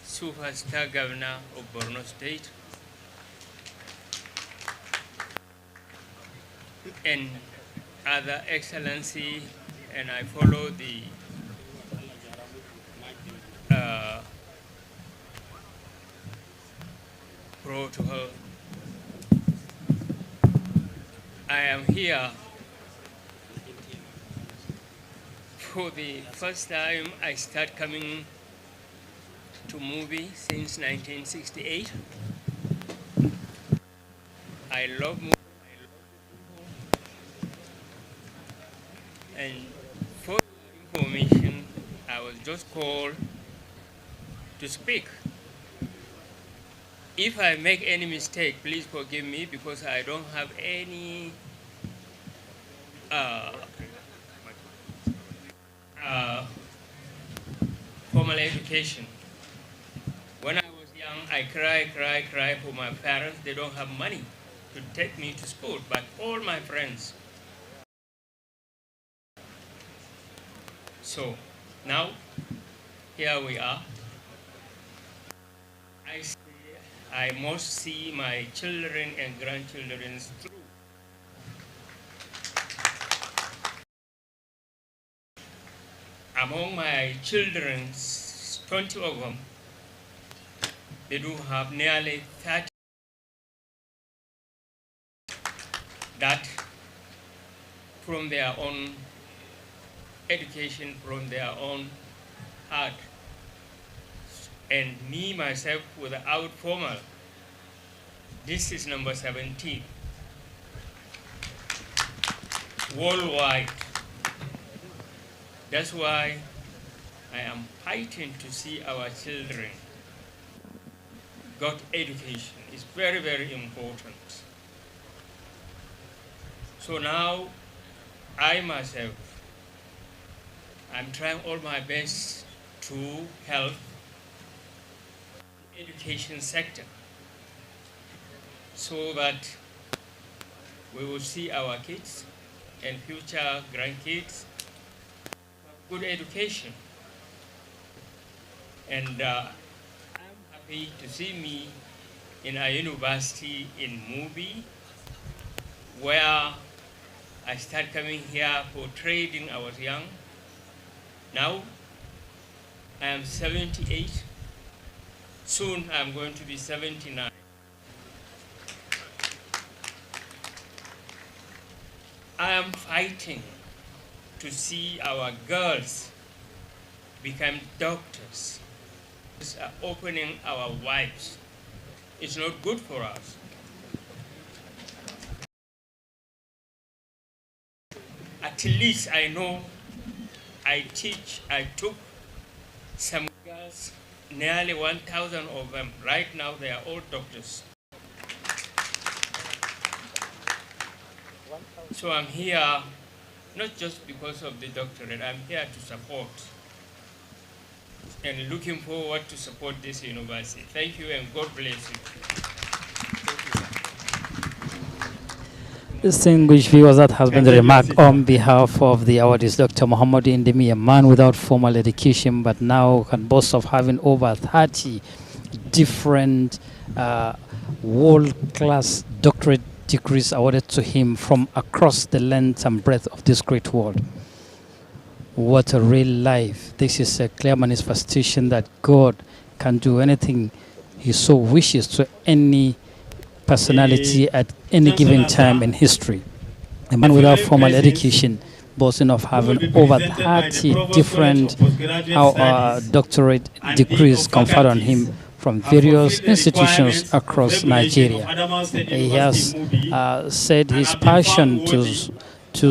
Superstar Governor of Borno State and other excellency, and I follow the protocol. I am here for the first time. I start coming to Mubi since 1968. I love Mubi. And for information, I was just called to speak. If I make any mistake, please forgive me because I don't have any formal education. When I was young, I cry for my parents. They don't have money to take me to school, but all my friends. So now, here we are. I must see my children and grandchildren through. Among my children, 20 of them, they do have nearly 30 that from their own education, from their own heart. And me, myself, without formal, this is number 17 worldwide. That's why I am fighting to see our children got education. It's very, very important. So now, I myself, I'm trying all my best to help the education sector so that we will see our kids and future grandkids have good education. And I'm happy to see me in a university in Mubi, where I started coming here for trading. I was young. Now I am 78. Soon I'm going to be 79. I am fighting to see our girls become doctors. It's opening our wives. It's not good for us. At least I know I took some girls, nearly 1,000 of them. Right now they are all doctors. So I'm here, not just because of the doctorate, I'm here to support and looking forward to support this university. Thank you and God bless you. Distinguished viewers, that has been the remark on behalf of the awardee, Dr. Muhammad Indimi, a man without formal education, but now can boast of having over 30 different world-class doctorate degrees awarded to him from across the length and breadth of this great world. What a real life. This is a clear manifestation that God can do anything he so wishes to any personality at any given time in history. A man without formal education, boasting of having over 30 different doctorate degrees conferred on him from various institutions across Nigeria. He has said his passion to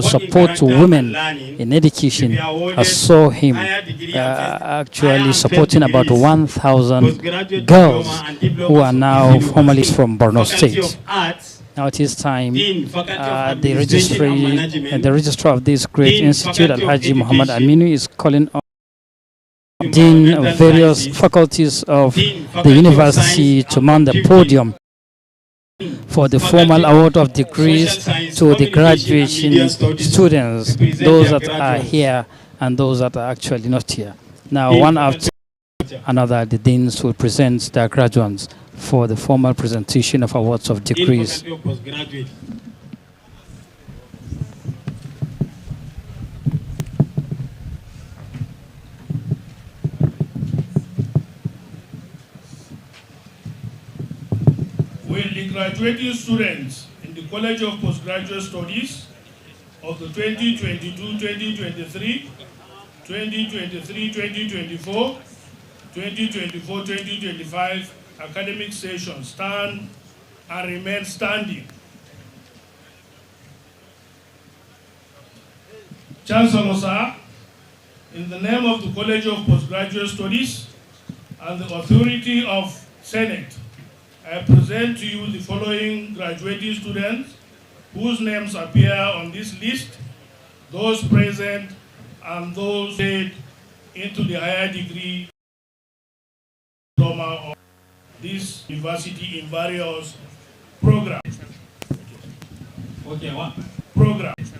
support women in education has saw him actually supporting about 1,000 girls who are now formally from Borno State. Now it is time the registrar of this great institute, Alhaji Muhammad Aminu, is calling on dean of various faculties of the university to mount the podium for the formal award of degrees to the graduation students, those that are here and those that are actually not here. Now, one after another, the deans will present their graduates for the formal presentation of awards of degrees. Will the graduating students in the College of Postgraduate Studies of the 2022-2023, 2023-2024, 2024-2025 academic session stand and remain standing Chancellor, sir, in the name of the College of Postgraduate Studies and the authority of Senate, I present to you the following graduating students whose names appear on this list, those present and those paid into the higher degree diploma of this university in various programs. Okay, what? Programs.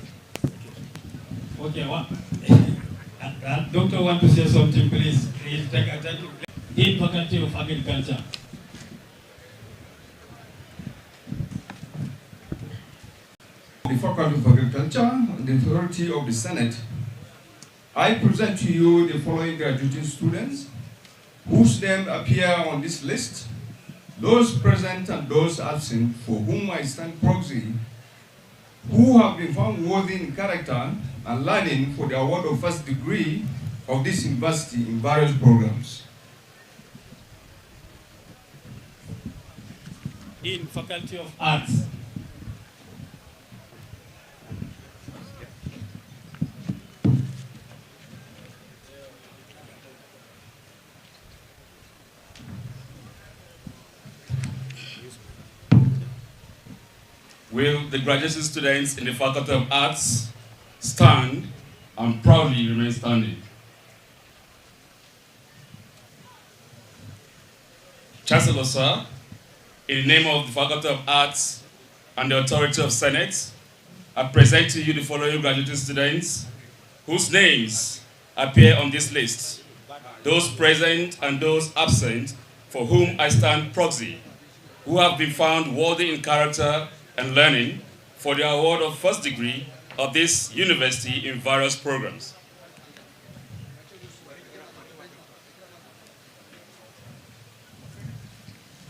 Okay, what? Doctor want to say something, please. Please take attention. Dean Faculty of Agriculture. The Faculty of Agriculture and the authority of the Senate, I present to you the following graduating students whose names appear on this list, those present and those absent, for whom I stand proxy, who have been found worthy in character and learning for the award of first degree of this university in various programs. In Faculty of Arts. Will the graduating students in the Faculty of Arts stand and proudly remain standing? Chancellor, sir, in the name of the Faculty of Arts and the authority of Senate, I present to you the following graduating students whose names appear on this list, those present and those absent, for whom I stand proxy, who have been found worthy in character and learning for the award of first degree of this university in various programs.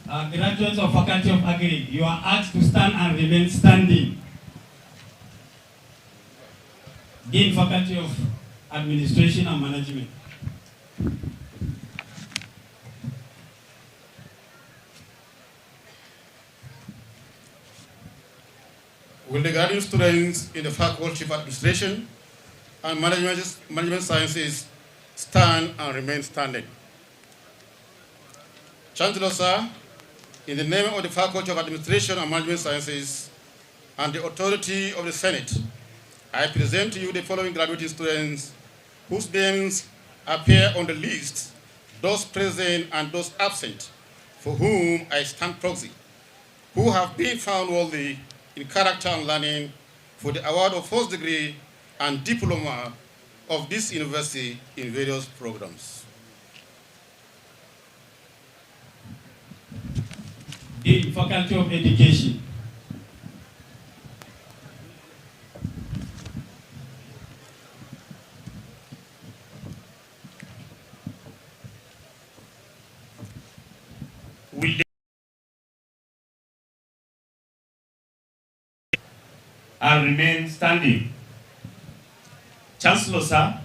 Graduates of Faculty of Agri, you are asked to stand and remain standing. Dean Faculty of Administration and Management. Will the graduate students in the Faculty of Administration and Management Sciences stand and remain standing? Chancellor, sir, in the name of the Faculty of Administration and Management Sciences and the authority of the Senate, I present to you the following graduating students whose names appear on the list, those present and those absent, for whom I stand proxy, who have been found worthy in character and learning for the award of first degree and diploma of this university in various programs. Dean Faculty of Education. Will and remain standing. Chancellor, sir,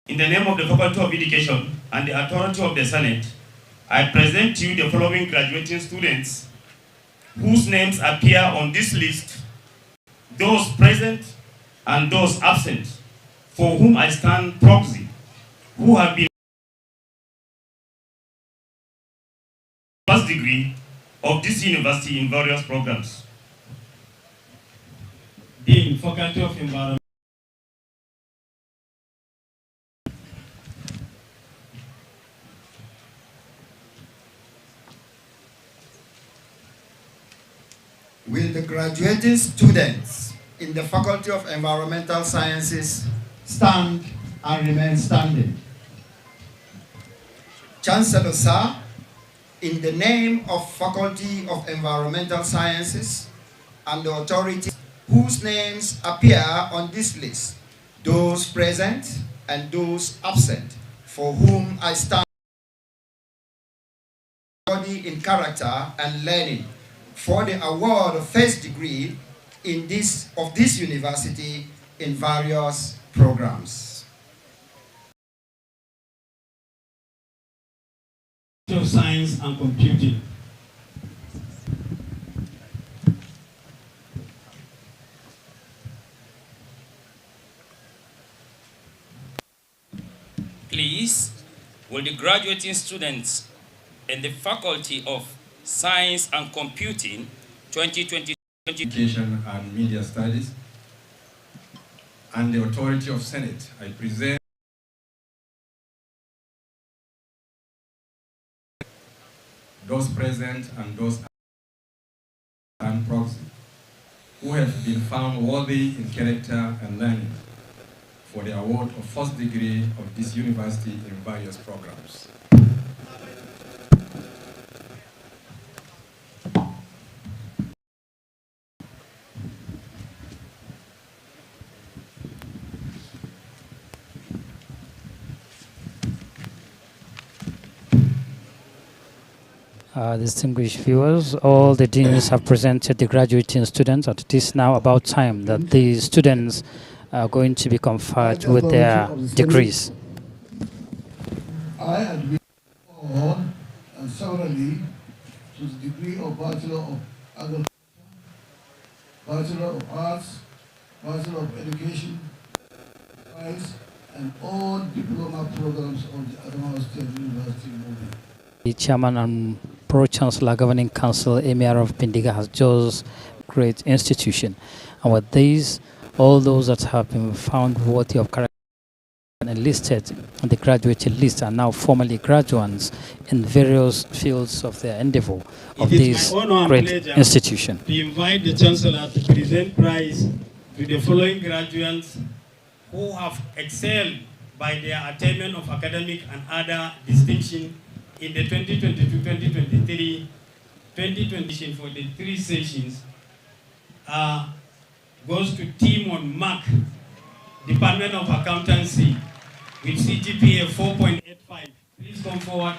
in the name of the Faculty of Education and the authority of the Senate, I present to you the following graduating students whose names appear on this list, those present and those absent, for whom I stand proxy, who have been first degree of this university in various programs. Dean Faculty of Environment. Will the graduating students in the Faculty of Environmental Sciences stand and remain standing? Chancellor, sir, in the name of Faculty of Environmental Sciences and the authority whose names appear on this list, those present and those absent, for whom I stand in character and learning for the award of first degree in this university in various programs. Of Science and Computing. Please, will the graduating students in the Faculty of Science and Computing 2020 Education and Media Studies and the Authority of Senate, I present those present and those and proxy who have been found worthy in character and learning for the award of first degree of this university in various programs. Distinguished viewers, all the deans have presented the graduating students, and it is now about time that the students are going to be conferred with their degrees. I admit all and severally to the degree of Bachelor of Agriculture, Bachelor of Arts, Bachelor of Education, Science, and all diploma programs of the Adamawa State University Mubi. The Chairman and Pro-Chancellor Governing Council, Emir of Pindiga, has just great institution. And with these, all those that have been found worthy of character and enlisted on the graduating list are now formally graduates in various fields of their endeavor of this great institution. To invite the Chancellor to present prize to the following graduates who have excelled by their attainment of academic and other distinction in the 2022-2023 2020 for the 3 sessions. Goes to Team on Mark, Department of Accountancy, with CGPA 4.85. Please come forward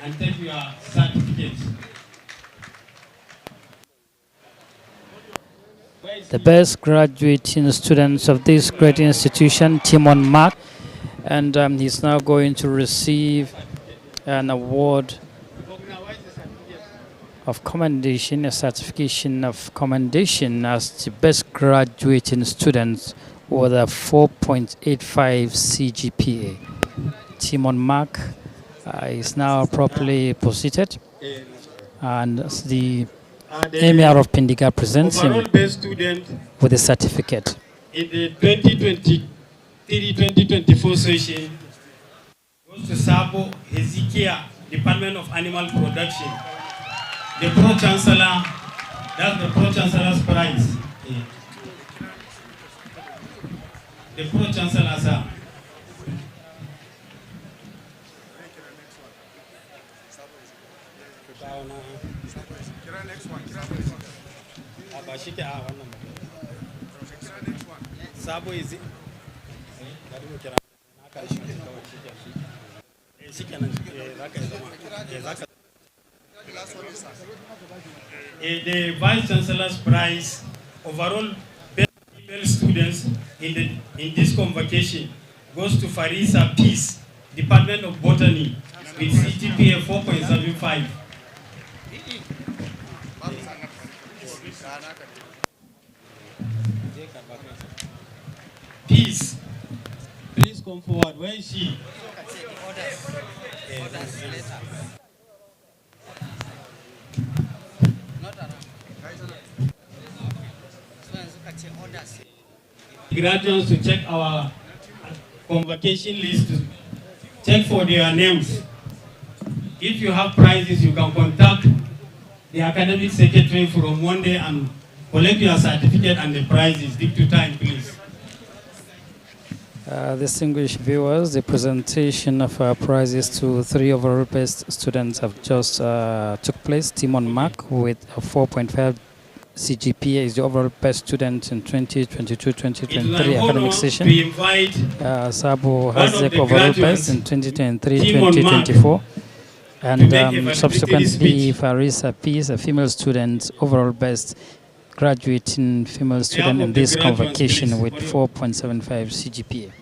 and take your certificates. The best graduating students of this great institution, Timon Mark, and he's now going to receive an award of commendation, a certification of commendation as the best graduating students with a 4.85 CGPA. Timon Mark is now properly posited, and the Emir of Pindiga presents him with a certificate. In the 2023-2024 session, goes to Sabo Hezekiah, Department of Animal Production. The Pro-Chancellor, that's the Pro-Chancellor's prize. The Pro-Chancellor, sir. Sabo is it? The Vice Chancellor's prize, overall best female students in this convocation, goes to Farisa Peace, Department of Botany, with CGPA 4.75. Peace, please come forward. Where is she? Graduates to check our convocation list, check for their names. If you have prizes, you can contact the academic secretary from Monday and collect your certificate and the prizes. Stick to time, please. Distinguished viewers, the presentation of prizes to 3 overall best students have just took place. Timon Mark with a 4.5 CGPA is the overall best student in 2022-2023 academic session. Sabo has the overall best in 2023-2024. And subsequently, Farisa Peace, a female student, overall best graduating female student in this convocation with 4.75 CGPA.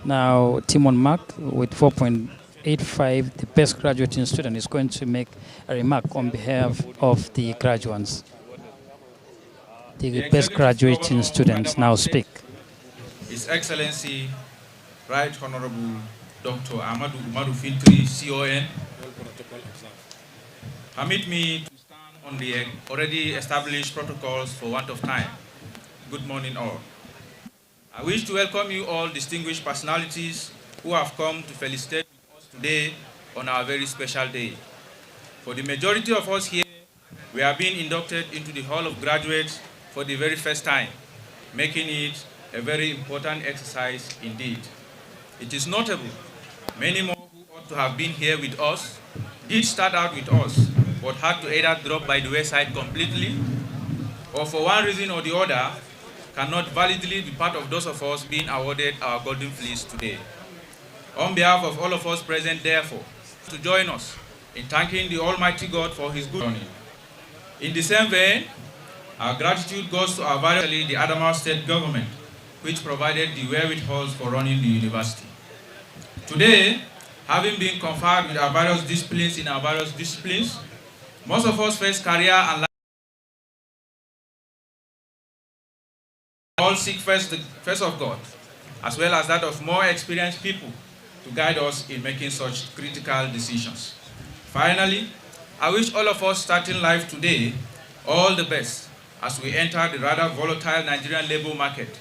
Now, Timon Mark with 4.85, the best graduating student, is going to make a remark on behalf of the graduates. The best graduating students now speak. His Excellency, Right Honorable Dr. Ahmadu Umaru Filtri, CON. Permit me to stand on the already established protocols for want of time. Good morning all. I wish to welcome you all distinguished personalities who have come to felicitate us today on our very special day. For the majority of us here, we are being inducted into the Hall of Graduates for the very first time, making it a very important exercise indeed. It is notable, many more who ought to have been here with us did start out with us, but had to either drop by the wayside completely, or for one reason or the other, cannot validly be part of those of us being awarded our Golden Fleece today. On behalf of all of us present, therefore, to join us in thanking the Almighty God for His good journey. In the same vein, our gratitude goes to our various, the Adamawa State Government, which provided the wherewithal for running the university. Today, having been conferred with our various disciplines in our various disciplines, most of us face career and life. All seek first the face of God, as well as that of more experienced people to guide us in making such critical decisions. Finally, I wish all of us starting life today all the best as we enter the rather volatile Nigerian labor market,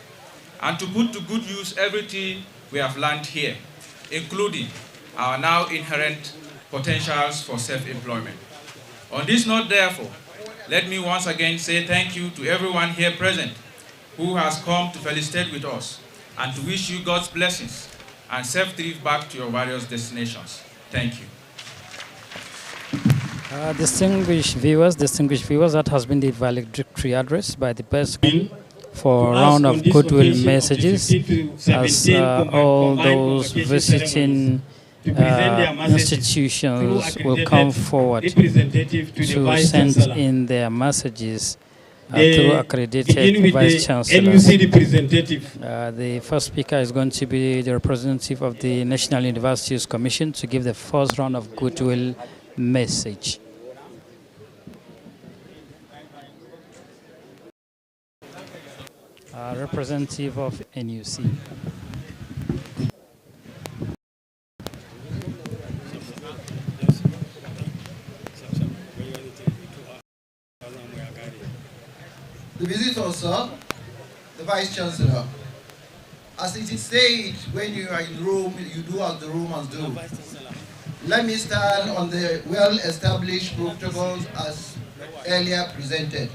and to put to good use everything we have learned here, including our now inherent potentials for self-employment. On this note, therefore, let me once again say thank you to everyone here present who has come to felicitate with us, and to wish you God's blessings and safe trip back to your various destinations. Thank you. Distinguished viewers, that has been the valedictory address by the best for a round of goodwill messages, as all those visiting institutions will come forward to send in their messages through accredited vice chancellors. The first speaker is going to be the representative of the National Universities Commission to give the first round of goodwill message. Representative of NUC. The visitor, sir, the Vice Chancellor. As it is said, when you are in Rome, you do as the Romans do. Let me stand on the well-established protocols as earlier presented.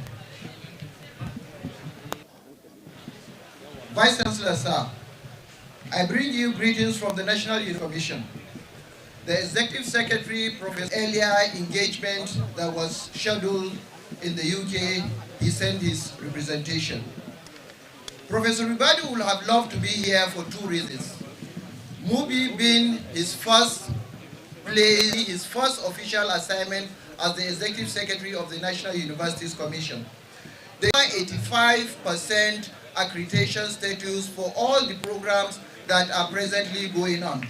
Vice Chancellor, sir, I bring you greetings from the National Youth Commission. The Executive Secretary, Professor, earlier engagement that was scheduled in the UK, he sent his representation. Professor Ribadu would have loved to be here for two reasons. Mubi being his first official assignment as the Executive Secretary of the National Universities Commission. They are 85% accreditation status for all the programs that are presently going on.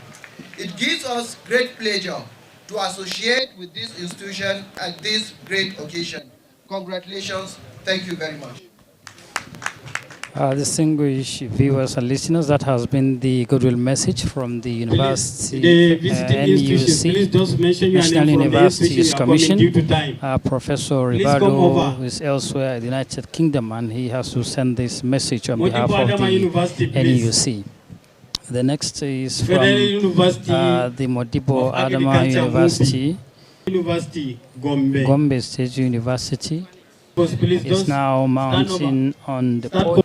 It gives us great pleasure to associate with this institution at this great occasion. Congratulations. Thank you very much. Distinguished viewers and listeners, that has been the goodwill message from the University NUC, National Universities Commission. Professor Ribado, who is elsewhere in the United Kingdom, and he has to send this message on behalf of the NUC. The next is from the Modibo Adamawa University, Gombe State University. Is now mounting on the podium.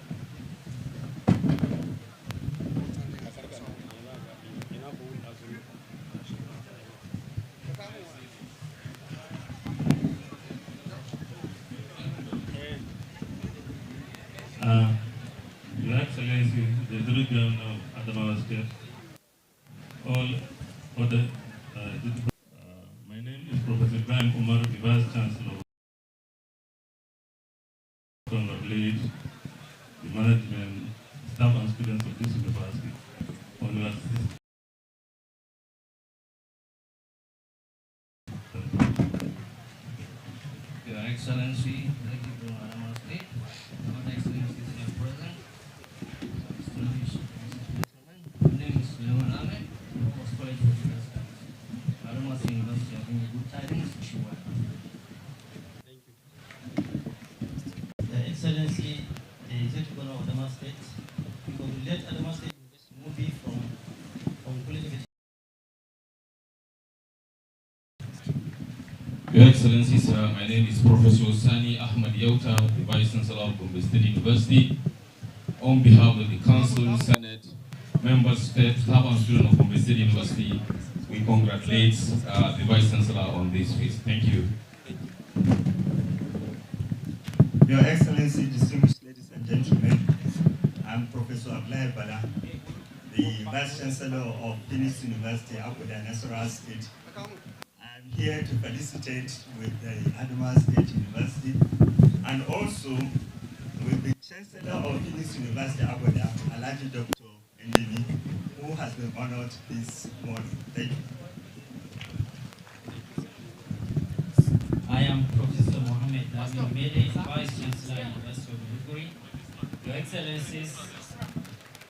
Your Excellency, the Director of Adamawa State, all other, my name is Professor Ibrahim Umar, the Vice Chancellor. Congratulate the management, staff and students of this university on your Your Excellency, thank you for Adamawa State. Your Excellency is present. My name is Leon Ahmed, congratulate Adamawa State University Mubi from qualification. Your Excellency, sir, my name is Professor Sani Ahmad Yauta, the Vice Chancellor of Gombe State University. On behalf of the Council, Senate, members, staff and students of Gombe State University, we congratulate the Vice Chancellor on this feast. Thank you. Your Excellency, distinguished ladies and gentlemen, I'm Professor Ablai Bala, the Vice Chancellor of 15th University, Abuja, Nasarawa State. I'm here to felicitate with the Adamawa State University and also with the Chancellor of 15th University, Abuja, Alhaji Dr. Ndimi, who has been honored this morning. Thank you. I am Professor Mohammed David Mele, Vice Chancellor, University of Maiduguri. Your Excellencies,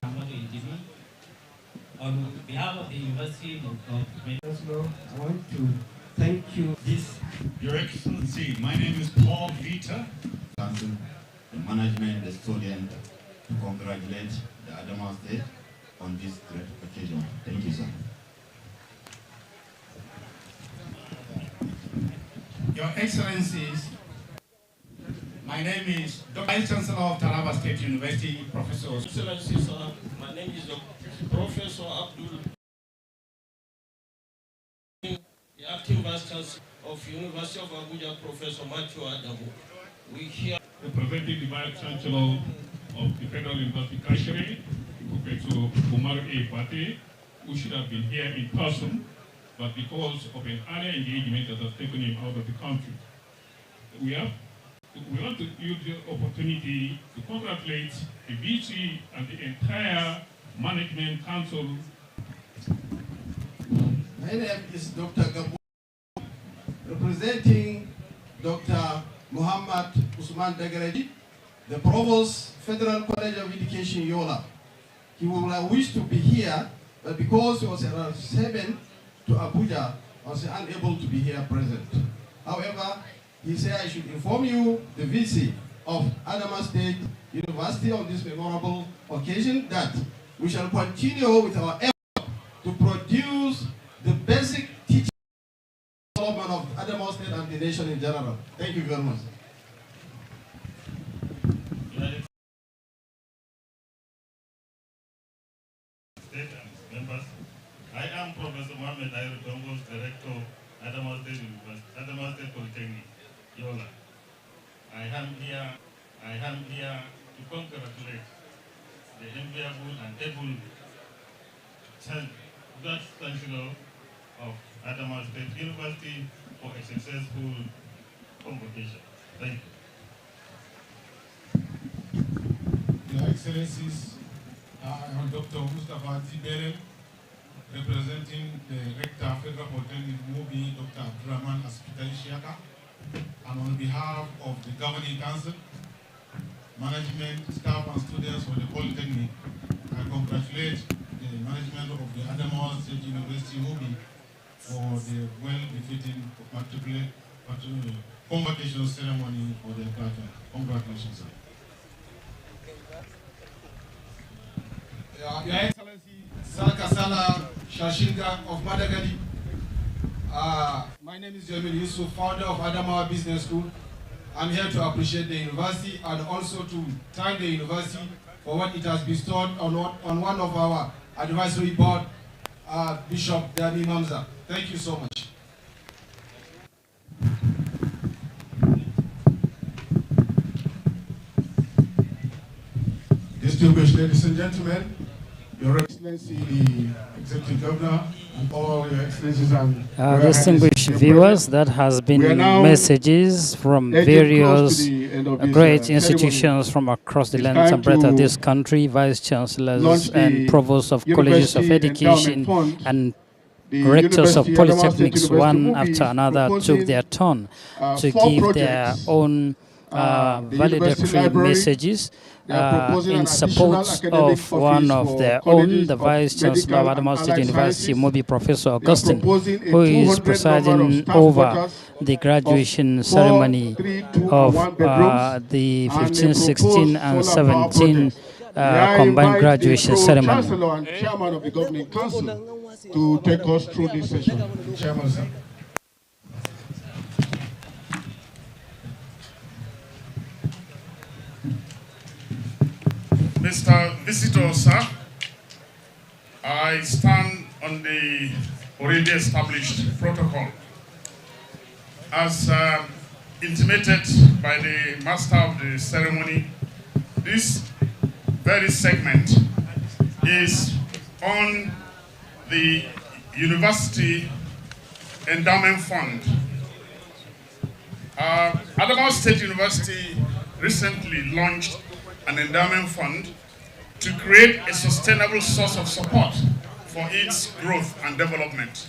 Ahmadu Indimi, on behalf of the University of Maiduguri, I want to thank you. Your Excellency, my name is Paul Vita. Council, the management, the student, to congratulate the Adamawa State on this great occasion. Thank you, sir. Your Excellencies, my name is Dr. Vice Chancellor of Taraba State University, Professor. Excellencies, sir, my name is Professor Abdul, the acting Vice Chancellor of University of Abuja, Professor Matthew Adamu. We here representing the Vice Chancellor of the Federal University Kashiri, Professor Umar A. Pate, who should have been here in person, but because of an earlier engagement that has taken him out of the country. We want to use the opportunity to congratulate the VC and the entire Management Council. My name is Dr. Gabu, representing Dr. Muhammad Usman Dagareji, the Provost, Federal College of Education, Yola. He would have wished to be here, but because he was around 7 to Abuja, was unable to be here present. However, he said I should inform you, the VC of Adamawa State University, on this memorable occasion, that we shall continue with our effort to produce the basic teaching development of Adamawa State and the nation in general. Thank you very much. State and its members. I am Professor Mohammed Ayru Dongos, Director, Adamawa State University, Adamawa State Polytechnic, Yola. I am here to congratulate the enviable and able Vice Chancellor of Adamawa State University for a successful convocation. Thank you. Your Excellencies, I am Dr. Mustafa Zibere, representing the Rector, Federal Polytechnic Mubi, Dr. Abdurrahman Aspitali Shiaka, and on behalf of the Governing Council, management, staff and students for the Polytechnic, I congratulate the management of the Adamawa State University Mubi for the well-befitting convocation ceremony for the partner. Congratulations, sir. Your Excellency, Salkasala Shashinga of Madagali. My name is Jamil Yusuf, founder of Adamawa Business School. I'm here to appreciate the university and also to thank the university for what it has bestowed on one of our advisory board, Bishop Dani Mamza. Thank you so much. Distinguished ladies and gentlemen, Your Excellency, the Executive Governor, and all Your Excellencies and distinguished viewers, that has been messages from various great institutions from across the length and breadth of this country, vice chancellors and provosts of colleges of education and rectors of polytechnics, one after another, took their turn to give their own valedictory messages in support of one of their own, the Vice Chancellor of Adamawa State University, Mubi, Professor Augustine, who is presiding over the graduation ceremony of the 15th, 16th, and 17th invite combined the graduation ceremony. Pro-Chancellor and Chairman of the Governing Council to take us through this session. Chairman, sir. Mr. Visitor, sir, I stand on the already established protocol. As intimated by the master of the ceremony, this very segment is on the University Endowment Fund. Adamawa State University recently launched an endowment fund to create a sustainable source of support for its growth and development.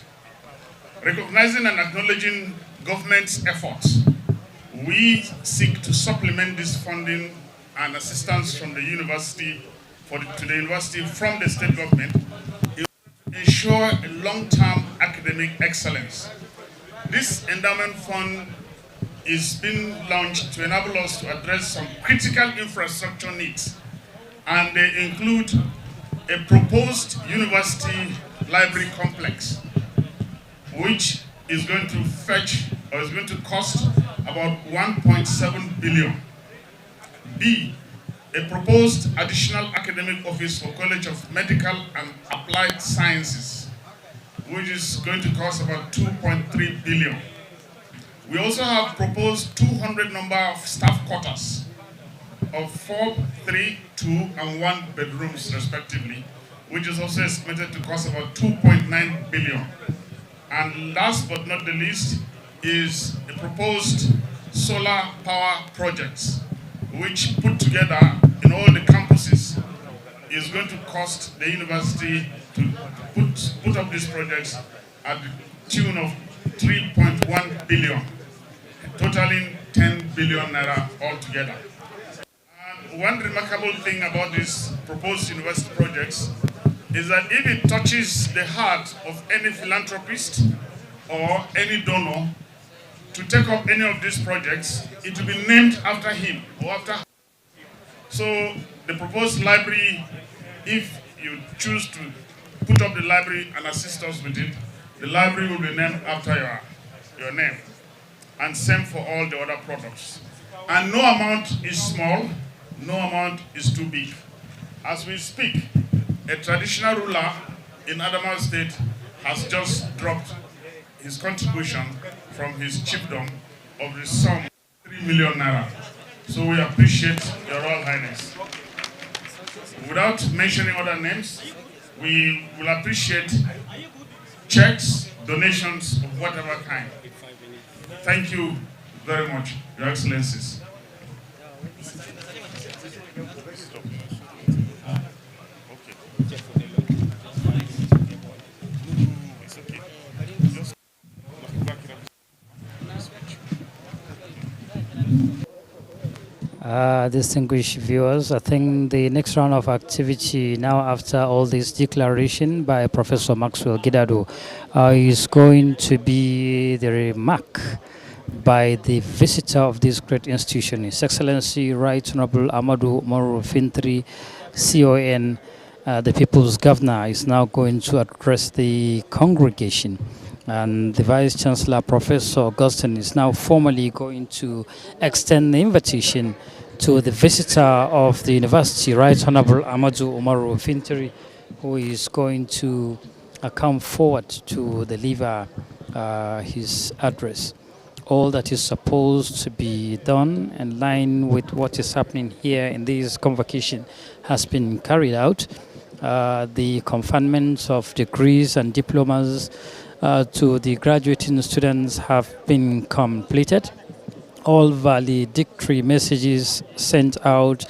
Recognizing and acknowledging government's efforts, we seek to supplement this funding and assistance from the university to the university from the state government to ensure a long-term academic excellence. This endowment fund is being launched to enable us to address some critical infrastructure needs, and they include a proposed university library complex, which is going to fetch or is going to cost about 1.7 billion. B, a proposed additional academic office for College of Medical and Applied Sciences, which is going to cost about 2.3 billion. We also have proposed 200 number of staff quarters of 4, 3, 2, and 1 bedrooms respectively, which is also estimated to cost about 2.9 billion. And last but not the least is a proposed solar power projects, which put together in all the campuses is going to cost the university to put up these projects at the tune of 3.1 billion, totaling 10 billion naira altogether. And one remarkable thing about these proposed university projects is that if it touches the heart of any philanthropist or any donor to take up any of these projects, it will be named after him or after her. So the proposed library, if you choose to put up the library and assist us with it, the library will be named after your name. And same for all the other products. And no amount is small, no amount is too big. As we speak, a traditional ruler in Adamawa State has just dropped his contribution from his chiefdom of the sum 3 million naira. So we appreciate your Royal Highness. Without mentioning other names, we will appreciate checks, donations of whatever kind. Thank you very much, Your Excellencies. Distinguished viewers, I think the next round of activity now after all this declaration by Professor Maxwell Gidado is going to be the remark by the visitor of this great institution, His Excellency Right Honorable Amadou Umaru Fintri, CON, the People's Governor, is now going to address the congregation. And the Vice Chancellor, Professor Augustine, is now formally going to extend the invitation to the visitor of the university, Right Honorable Amadou Umaru Fintiri, who is going to come forward to deliver his address. All that is supposed to be done in line with what is happening here in this convocation has been carried out. The conferment of degrees and diplomas to the graduating students have been completed. All valedictory messages sent out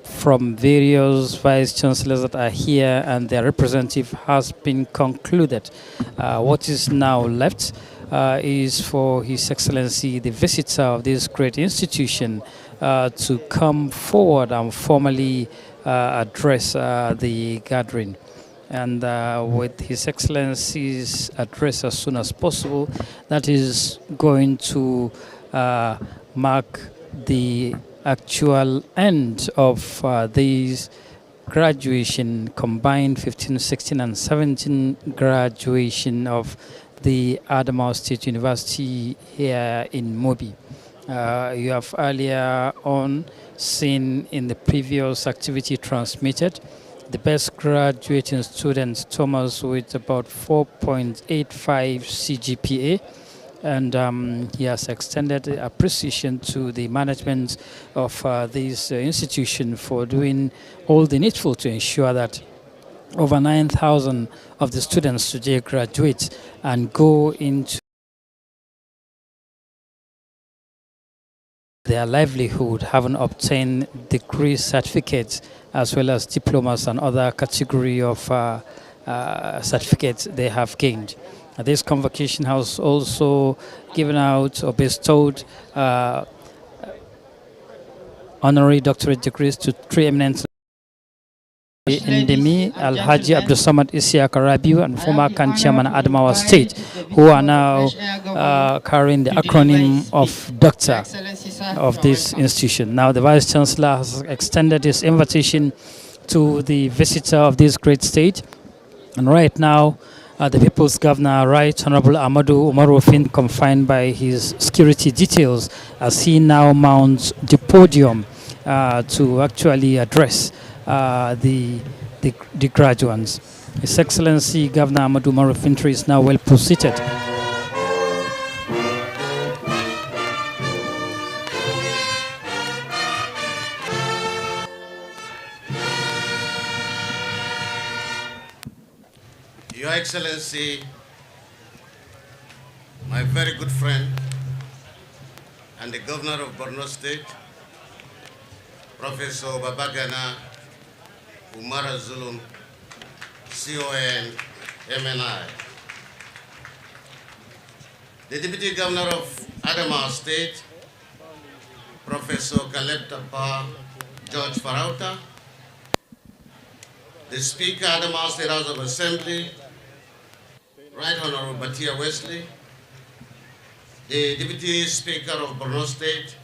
from various vice chancellors that are here and their representative has been concluded. What is now left is for His Excellency, the visitor of this great institution, to come forward and formally address the gathering. And with His Excellency's address as soon as possible, that is going to mark the actual end of these graduation, combined 15, 16, and 17 graduation of the Adamawa State University here in Mubi. You have earlier on seen in the previous activity transmitted the best graduating student, Thomas, with about 4.85 CGPA. And he has extended appreciation to the management of this institution for doing all the needful to ensure that over 9,000 of the students today graduate and go into their livelihood, having obtained degree certificates as well as diplomas and other category of certificates they have gained. This convocation has also given out or bestowed honorary doctorate degrees to three eminent Indemi, Alhaji Abdul Samad Isiaq Rabiu, and former Kan Chairman Adamawa State, who are now carrying the acronym of Doctor of this institution. Now, the Vice Chancellor has extended his invitation to the visitor of this great state, and right now, the People's Governor, Right Honorable Amadou Umarofin, confined by his security details, as he now mounts the podium to actually address the graduates. His Excellency Governor Amadou Umarofin is now well positioned. Your Excellency, my very good friend, and the Governor of Borno State, Professor Babagana Umara Zulum, CON, MNI, the Deputy Governor of Adamawa State, Professor Caleb Tapa George Farauta, the Speaker, Adamawa State House of Assembly, Right Honorable Batia Wesley, the Deputy Speaker of Borno State,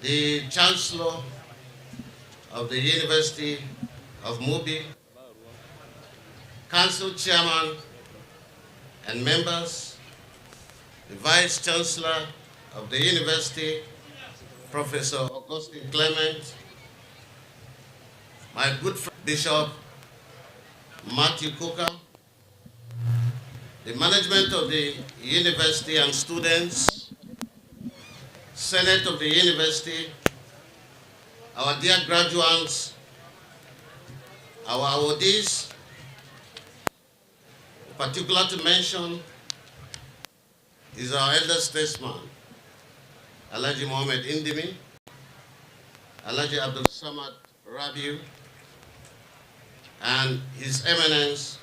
the Chancellor of the University of Mubi, Council Chairman and members, the Vice Chancellor of the University, Professor Augustine Clement, my good friend Bishop Matthew Cooker, the management of the university and students, Senate of the university, our dear graduates, our awardees, particular to mention is our elder statesman, Alhaji Mohammed Indimi, Alhaji Abdul Samad Rabiu, and His Eminence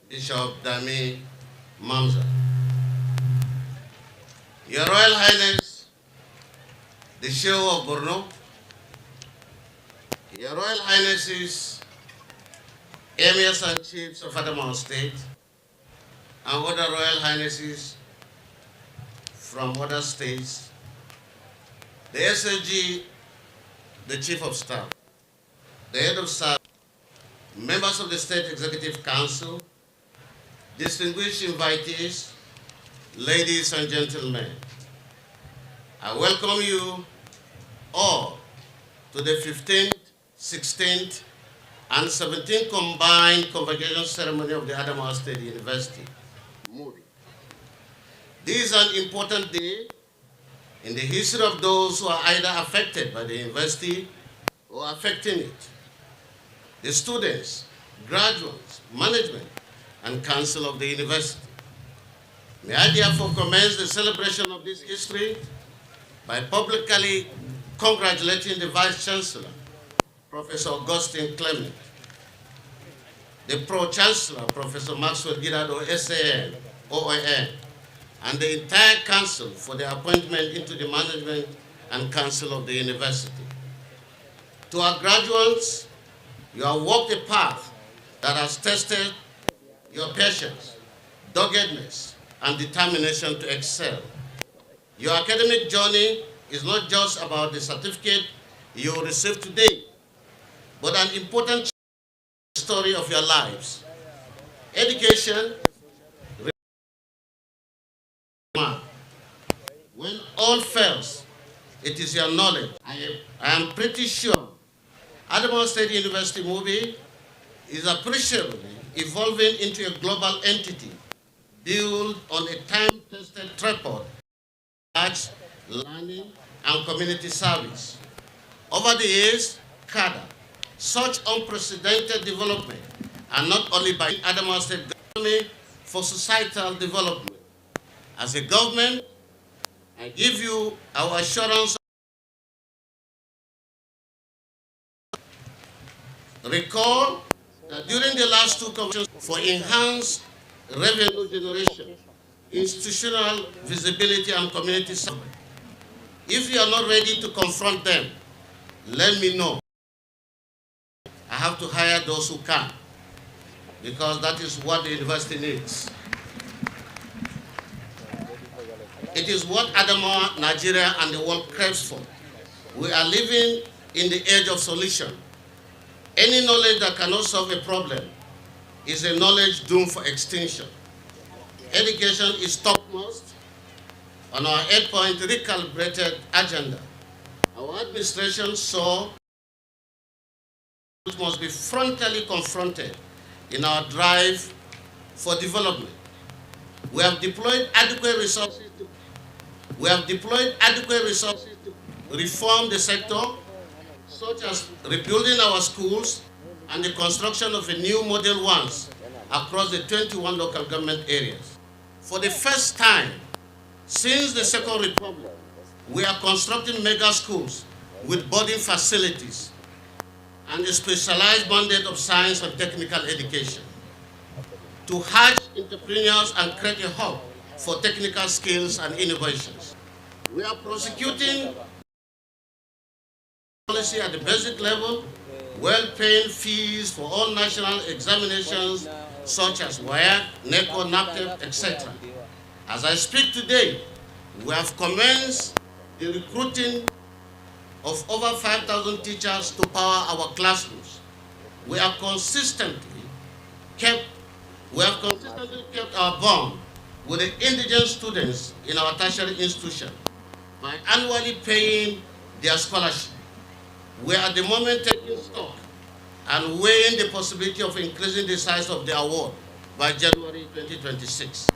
Bishop Dami Mamza. Your Royal Highness, the Sheikh of Borno, Your Royal Highnesses, Emirs and Chiefs of Adamawa State, and other Royal Highnesses from other states, the SAG, the Chief of Staff, the Head of Staff, members of the State Executive Council, distinguished invitees, ladies and gentlemen, I welcome you all to the 15th, 16th, and 17th combined convocation ceremony of the Adamawa State University, Mubi. This is an important day in the history of those who are either affected by the university or affecting it. The students, graduates, management, and council of the university. May I therefore commence the celebration of this history by publicly congratulating the Vice Chancellor, Professor Augustine Clement, the Pro-Chancellor, Professor Maxwell Girado, SAN, OIN, and the entire council for their appointment into the management and council of the university. To our graduates, you have walked a path that has tested your patience, doggedness, and determination to excel. Your academic journey is not just about the certificate you will receive today, but an important story of your lives. Education, when all fails, it is your knowledge. I am pretty sure Adamawa State University Mubi is appreciably evolving into a global entity built on a time-tested tripod, arts, learning, and community service. Over the years, CADA, such unprecedented development, and not only by Adamawa State government for societal development. As a government, I give you our assurance. Recall that during the last two conventions for enhanced revenue generation, institutional visibility, and community support, if you are not ready to confront them, let me know. I have to hire those who can, because that is what the university needs. It is what Adamawa, Nigeria, and the world craves for. We are living in the age of solution. Any knowledge that cannot solve a problem is a knowledge doomed for extinction. Education is topmost on our 8-point recalibrated agenda. Our administration saw it must be frontally confronted in our drive for development. We have deployed adequate resources to reform the sector, such as rebuilding our schools and the construction of a new Model 1s across the 21 local government areas. For the first time since the Second Republic, we are constructing mega schools with boarding facilities and a specialized mandate of science and technical education to hatch entrepreneurs and create a hub for technical skills and innovations. We are prosecuting policy at the basic level, well-paying fees for all national examinations such as WAEC, NECO, NAPTEP, etc. As I speak today, we have commenced the recruiting of over 5,000 teachers to power our classrooms. We have consistently kept our bond with the indigent students in our tertiary institution by annually paying their scholarship. We are at the moment taking stock and weighing the possibility of increasing the size of the award by January 2026.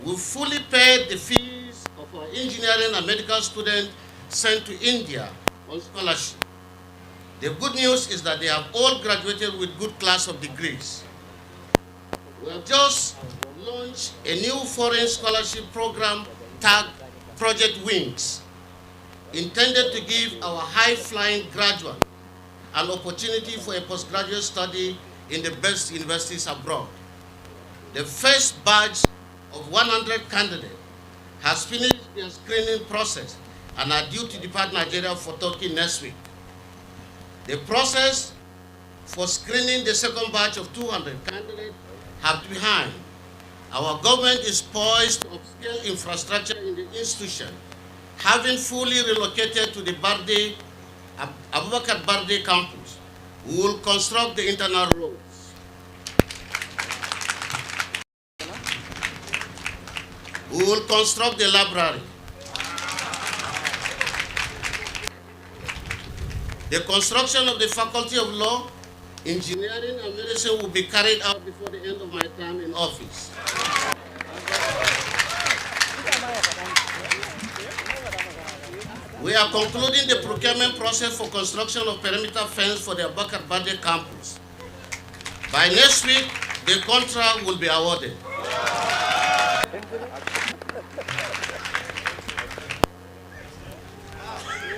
We fully paid the fees of our engineering and medical students sent to India on scholarship. The good news is that they have all graduated with good class of degrees. We have just launched a new foreign scholarship program tagged Project Wings, intended to give our high-flying graduates an opportunity for a postgraduate study in the best universities abroad. The first batch of 100 candidates has finished their screening process and are due to depart Nigeria for Turkey next week. The process for screening the second batch of 200 candidates have been behind. Our government is poised to upscale infrastructure in the institution, having fully relocated to the Abubakar Barde campus. We will construct the internal roads. We will construct the library. The construction of the Faculty of Law, Engineering, and Medicine will be carried out before the end of my term in office. We are concluding the procurement process for construction of perimeter fence for the Abubakar Barde campus. By next week, the contract will be awarded.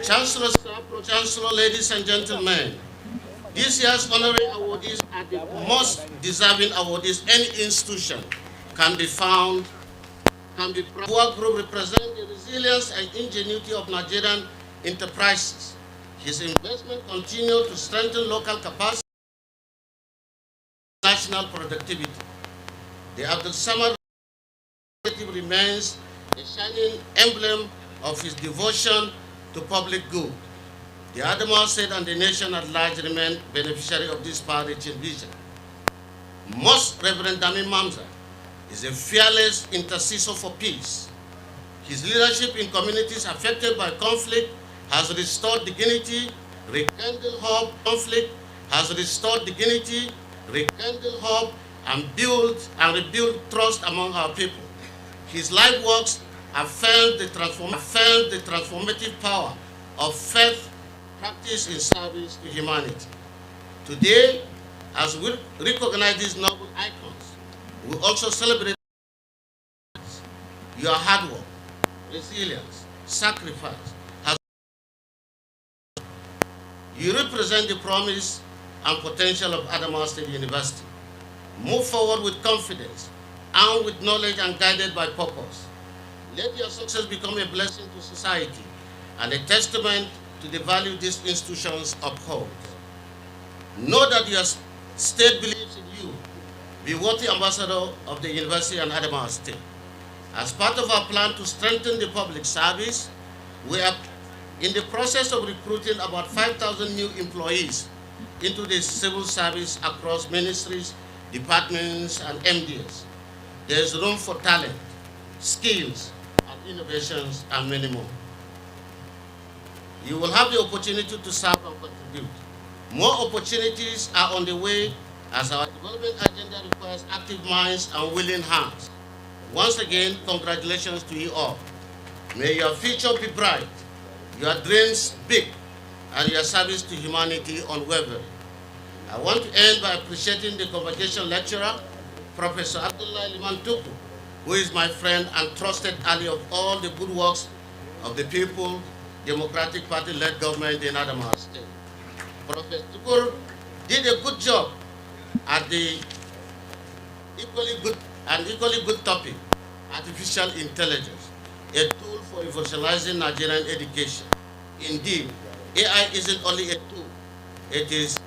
Chancellor, Pro-Chancellor, ladies and gentlemen, this year's honorary awardees are the most deserving awardees any institution can be found. Our group represents the resilience and ingenuity of Nigerian enterprises. His investment continues to strengthen local capacity and national productivity. The Abdul Samad remains a shining emblem of his devotion to public good. The Adamawa State and the nation at large remain beneficiary of this far-reaching vision. Most Reverend Dami Mamza is a fearless intercessor for peace. His leadership in communities affected by conflict has restored dignity, rekindled hope. Conflict has restored dignity, rekindled hope, and rebuilt trust among our people. His life works affirmed the transformative power of faith practiced in service to humanity. Today, as we recognize these noble icons, we also celebrate your hard work, resilience, sacrifice. You represent the promise and potential of Adamawa State University. Move forward with confidence, armed with knowledge and guided by purpose. Let your success become a blessing to society and a testament to the value these institutions uphold. Know that your state believes in you. Be worthy ambassador of the University and Adamawa State. As part of our plan to strengthen the public service, we are in the process of recruiting about 5,000 new employees into the civil service across ministries, departments, and MDs. There is room for talent, skills, and innovations, and many more. You will have the opportunity to serve and contribute. More opportunities are on the way as our development agenda requires active minds and willing hands. Once again, congratulations to you all. May your future be bright, your dreams big, and your service to humanity unwavering. I want to end by appreciating the Convocation lecturer, Professor Abdullah Liman Tuku, who is my friend and trusted ally of all the good works of the People Democratic Party-led government in Adamawa State. Professor Tukur did a good job at the equally good topic, artificial intelligence, a tool for evangelizing Nigerian education. Indeed, AI isn't only a tool, it is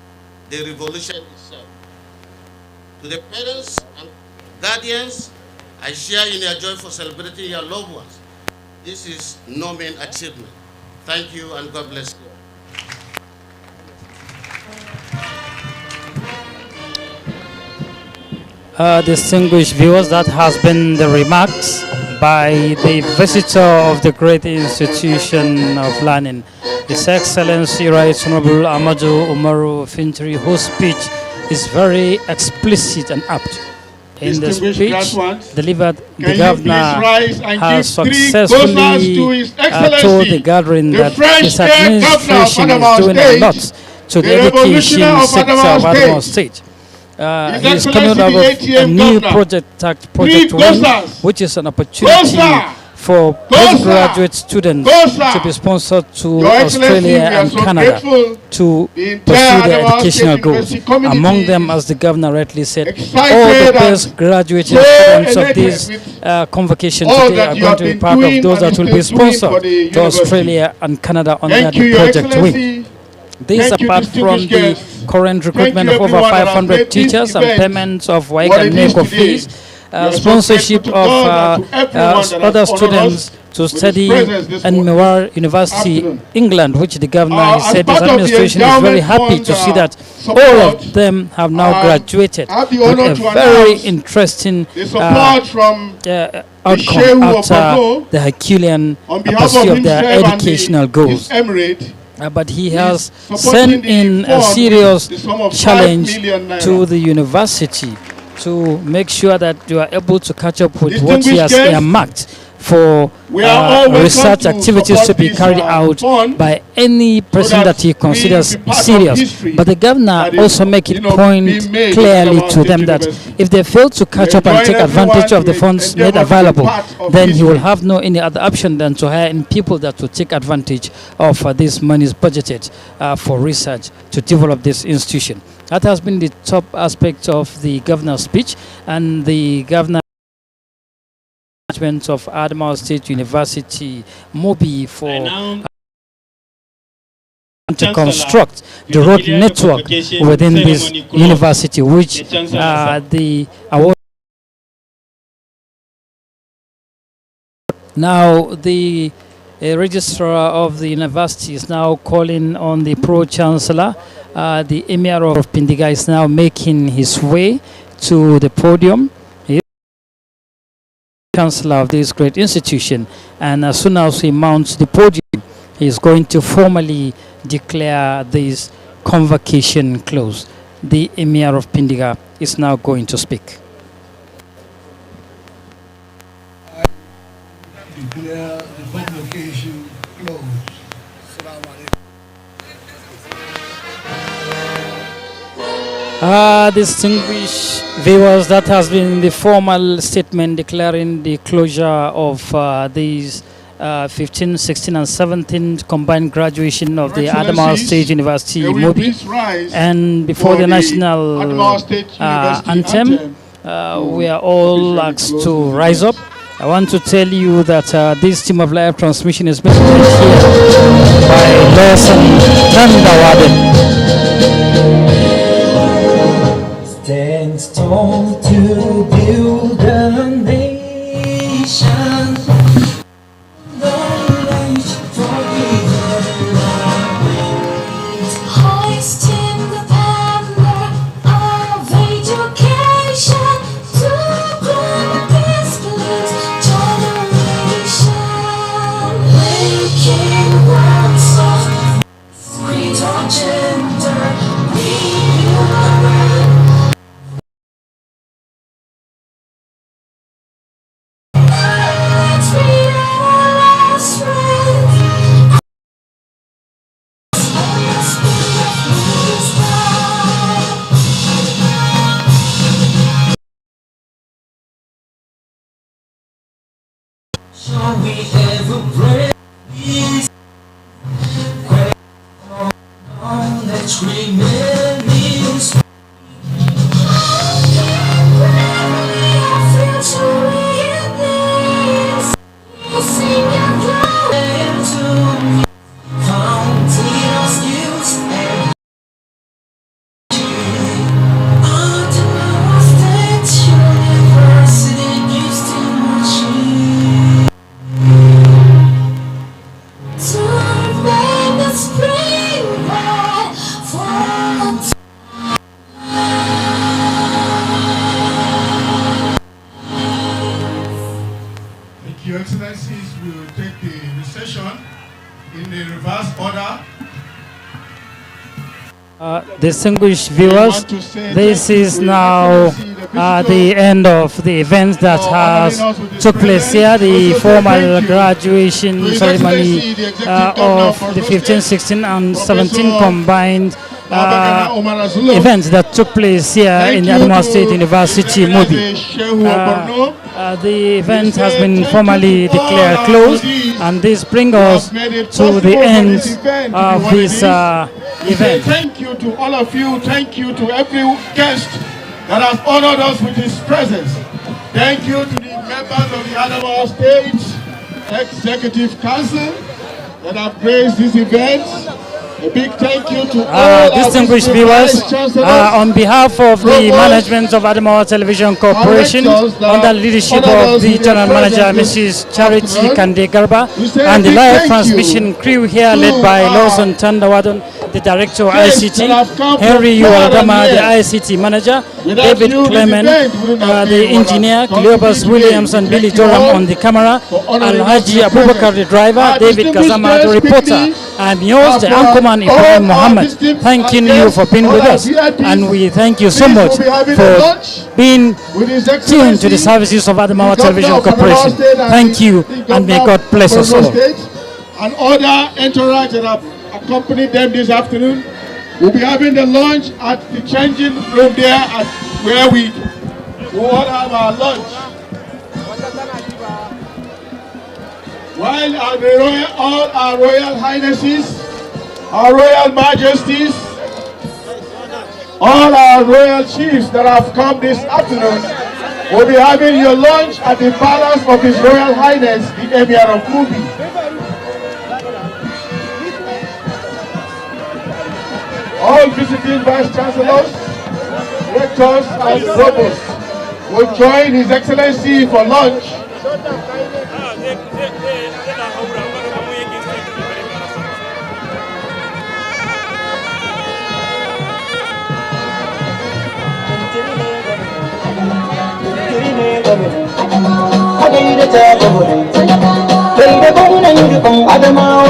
the revolution itself. To the parents and guardians, I share in your joy for celebrating your loved ones. This is no mean achievement. Thank you and God bless you. Distinguished viewers, that has been the remarks by the visitor of the great institution of learning, His Excellency Right Honorable Amadou Umaru Fintri, whose speech is very explicit and apt. In the speech delivered, the governor has successfully told the gathering that his administration is doing a lot to the education sector of Adamawa State. He is coming out of a new Project 1, which is an opportunity for postgraduate students to be sponsored to Australia and Canada to pursue their educational goals. Among them, as the governor rightly said, all the postgraduate students of this convocation today are going to be part of those that will be sponsored to Australia and Canada under the Project Wing. This apart from the current recruitment of over 500 teachers and payments of WAEC and NECO fees, sponsorship of other students to study in Mewar University, England, which the governor has said his administration is very happy to see that all of them have now graduated with a very interesting outcome at the Herculean pursuit of their educational goals. But he has sent in a serious challenge to the university to make sure that you are able to catch up with what he has earmarked for research activities to be carried out by any person that he considers serious. But the governor also make it point clearly to them that if they fail to catch up and take advantage of the funds made available, then he will have no any other option than to hire in people that will take advantage of these monies budgeted for research to develop this institution. That has been the top aspect of the governor's speech, and the governor of Adamawa State University, Mubi, for to construct the road network within this university, which the award. Now, the a registrar of the university is now calling on the pro-chancellor. The Emir of Pindiga is now making his way to the podium. He is the chancellor of this great institution, and as soon as he mounts the podium, he is going to formally declare this convocation closed. The Emir of Pindiga is now going to speak. Declare the convocation closed. Distinguished viewers, that has been the formal statement declaring the closure of these 15th, 16th and 17th combined graduation of the Adamawa State University Mubi. And before the national anthem, we are all asked to rise up. I want to tell you that this team of live transmission is being here by Lawson Tandawaden. Stand strong to build a nation. Hoisting the banner of education to grow this generation, making words of creed or gender, let's read our last friends. Shall we ever break these? Let's remain. Your Excellencies, we will take the recession in the reverse order. Distinguished viewers, this is now the end of the event that has took place here, the formal graduation ceremony of the 15th, 16th and 17th combined events that took place here in the Adamawa State University Mubi. The event has been formally declared closed, and this brings us to the end of this event. Thank you to all of you. Thank you to every guest that has honored us with his presence. Thank you to the members of the Adamawa State Executive Council that have graced this event. A big thank you to all distinguished viewers. On behalf of the management of Adamawa Television Corporation, under the leadership of the General Manager, Mrs. Charity Kande Garba, and the live transmission crew here led by Lawson Tandawadon, the Director of ICT, Henry Yualdama, the ICT Manager, David Clement, the Engineer, Cleopas Williams and Billy Joram on the camera, Alhaji Abubakar, the driver, David Kazama, the reporter. I'm yours, the Anchorman Ibrahim Muhammad, thanking you for being with us, and we thank you so much for being tuned to the services of Adamawa Television Corporation. Thank you, and may God bless us all. And other entourage that have accompanied them this afternoon. We'll be having the lunch at the changing room there at where we will all have our lunch. While all our Royal Highnesses, our Royal Majesties, all our Royal Chiefs that have come this afternoon will be having your lunch at the palace of His Royal Highness, the Emir of Mubi. All visiting Vice Chancellors, Rectors and Provosts will join His Excellency for lunch. Adamawa.